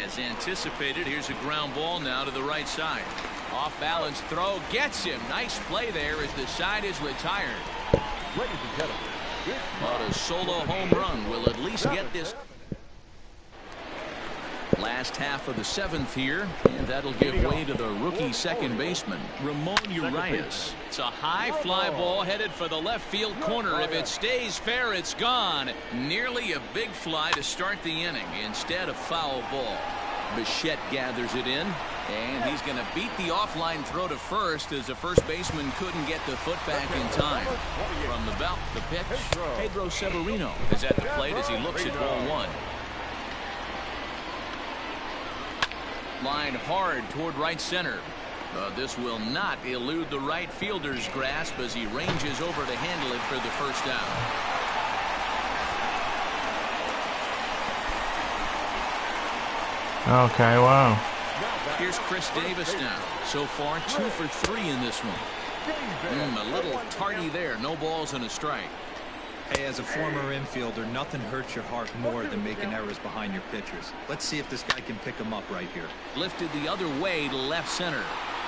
As anticipated, here's a ground ball now to the right side. Off balance throw gets him. Nice play there as the side is retired. Ladies and gentlemen, But a solo home run will at least get this. Last half of the 7th here, and that'll give way to the rookie second baseman, Ramon Urias. It's a high fly ball headed for the left field corner. If it stays fair, it's gone. Nearly a big fly to start the inning. Instead, a foul ball. Bichette gathers it in, and he's going to beat the offline throw to first as the first baseman couldn't get the foot back in time. From the belt, the pitch, Pedro Severino is at the plate as he looks at ball 1. Line hard toward right center. This will not elude the right fielder's grasp as he ranges over to handle it for the first out. Okay, wow. Here's Chris Davis now. So far, 2 for 3 in this one. A little tardy there. No balls and a strike. Hey, as a former infielder, nothing hurts your heart more than making errors behind your pitchers. Let's see if this guy can pick them up right here. Lifted the other way to left center.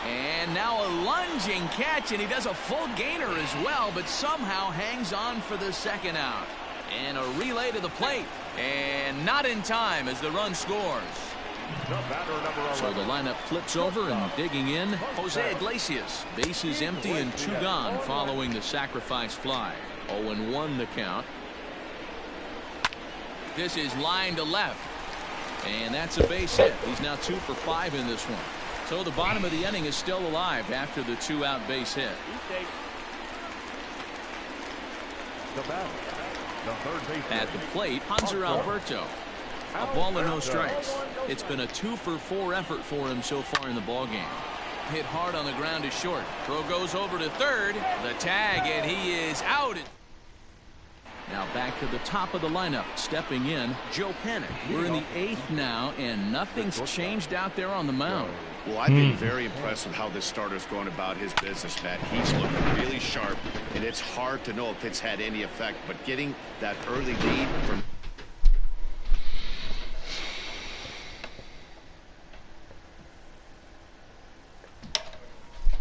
And now a lunging catch, and he does a full gainer as well, but somehow hangs on for the second out. And a relay to the plate. And not in time as the run scores. So the lineup flips over, and digging in, Jose Iglesias. Bases empty and 2 gone following the sacrifice fly. 0-1 the count. This is line to left. And that's a base hit. He's now 2 for 5 in this one. So the bottom of the inning is still alive after the 2-out base hit. At the plate, Hanser Alberto. A ball and no strikes. It's been a 2 for 4 effort for him so far in the ballgame. Hit hard on the ground is short. Throw goes over to third. The tag, and he is out. Now back to the top of the lineup. Stepping in, Joe Pennick. We're in the 8th now, and nothing's changed out there on the mound. Well, I've been very impressed with how this starter's going about his business, Matt. He's looking really sharp, and it's hard to know if it's had any effect, but getting that early lead from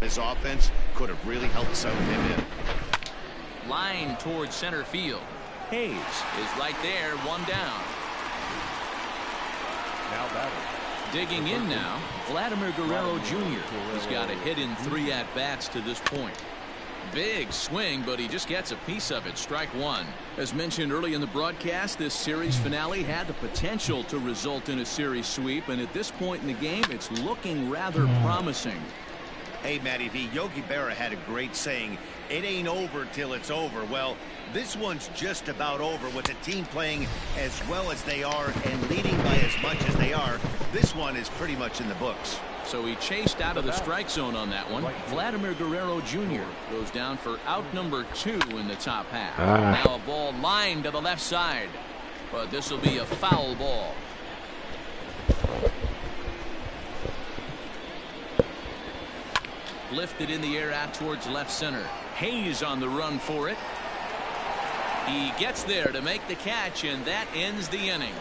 his offense could have really helped settle him in. Line towards center field. Hayes is right there, one down. Now batting. Digging in now, Vladimir Guerrero Jr. He's got a hit in 3 at-bats to this point. Big swing, but he just gets a piece of it. Strike one. As mentioned early in the broadcast, this series finale had the potential to result in a series sweep, and at this point in the game, it's looking rather promising. Hey, Matty V, Yogi Berra had a great saying, it ain't over till it's over. Well, this one's just about over with the team playing as well as they are and leading by as much as they are. This one is pretty much in the books. So he chased out of the strike zone on that one. Vladimir Guerrero Jr. goes down for out number 2 in the top half. Now a ball lined to the left side, but this will be a foul ball. Lifted in the air out towards left center. Hayes on the run for it. He gets there to make the catch, and that ends the inning.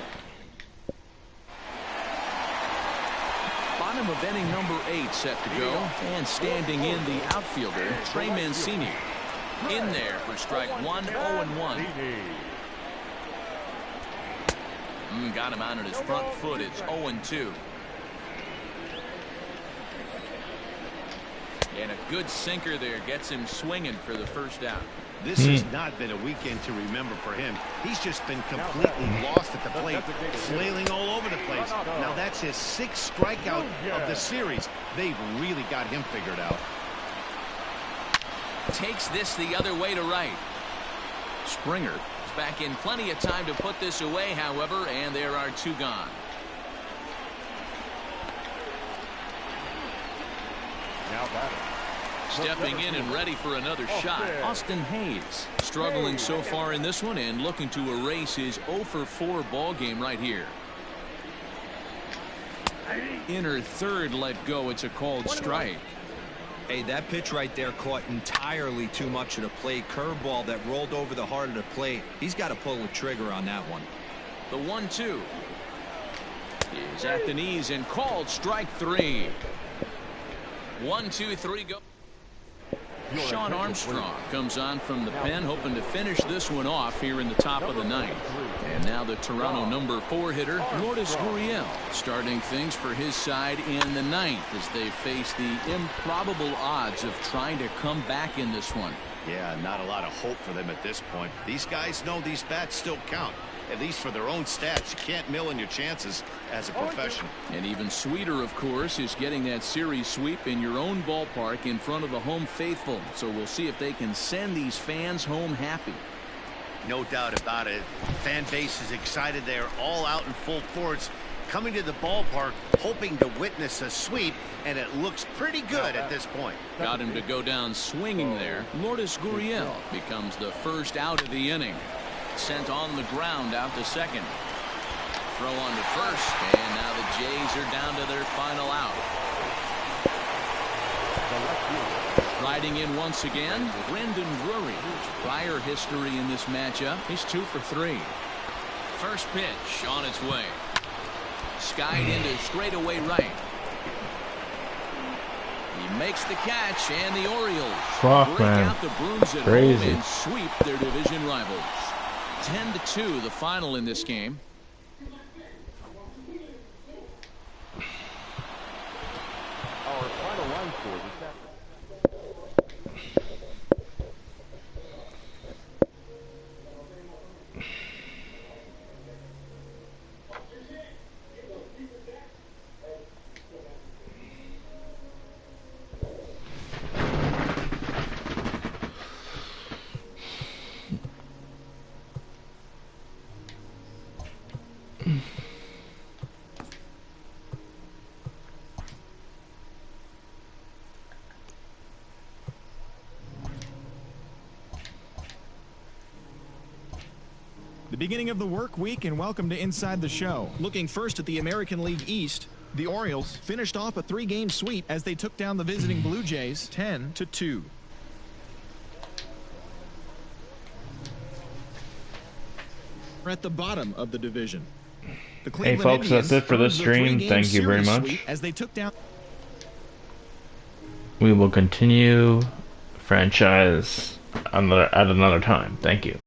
Bottom of inning number 8 set to go, and standing in the outfielder, Trey Mancini. In there for strike 1, 0-1. Got him out on his front foot. It's 0-2. And a good sinker there gets him swinging for the first out. This has not been a weekend to remember for him. He's just been completely lost at the plate, flailing all over the place. Now that's his 6th strikeout of the series. They've really got him figured out. Takes this the other way to right. Springer is back in plenty of time to put this away, however, and there are 2 gone. Now batting. Stepping in and ready for another shot, Austin Hayes. Struggling so far in this one and looking to erase his 0-for-4 ball game right here. Inner third let go. It's a called strike. Hey, that pitch right there caught entirely too much of the plate. Curveball that rolled over the heart of the plate. He's got to pull the trigger on that one. The 1-2 is at the knees and called strike 3. 1, 2, 3, go. Sean Armstrong comes on from the pen, hoping to finish this one off here in the top of the 9th. And now the Toronto number 4 hitter, Lourdes Gurriel, starting things for his side in the 9th as they face the improbable odds of trying to come back in this one. Yeah, not a lot of hope for them at this point. These guys know these bats still count. At least for their own stats, you can't mill in your chances as a professional. And even sweeter, of course, is getting that series sweep in your own ballpark in front of the home faithful. So we'll see if they can send these fans home happy. No doubt about it. Fan base is excited. They're all out in full force, coming to the ballpark, hoping to witness a sweep, and it looks pretty good at this point. Got him to go down swinging there. Lourdes Gurriel becomes the first out of the inning. Sent on the ground out to second. Throw on to first, and now the Jays are down to their final out. Riding in once again, Brendan Drury. Prior history in this matchup, he's 2 for 3. First pitch on its way. Skied into straightaway right. He makes the catch, and the Orioles break out the brooms at home and sweep their division rivals. 10-2 the final in this game. Our final line score this The beginning of the work week, and welcome to Inside the Show. Looking first at the American League East, the Orioles finished off a 3-game sweep as they took down the visiting Blue Jays 10-2. We're at the bottom of the division. The Hey folks, that's it for this stream. Thank you very much. As they took down. We will continue franchise at another time. Thank you.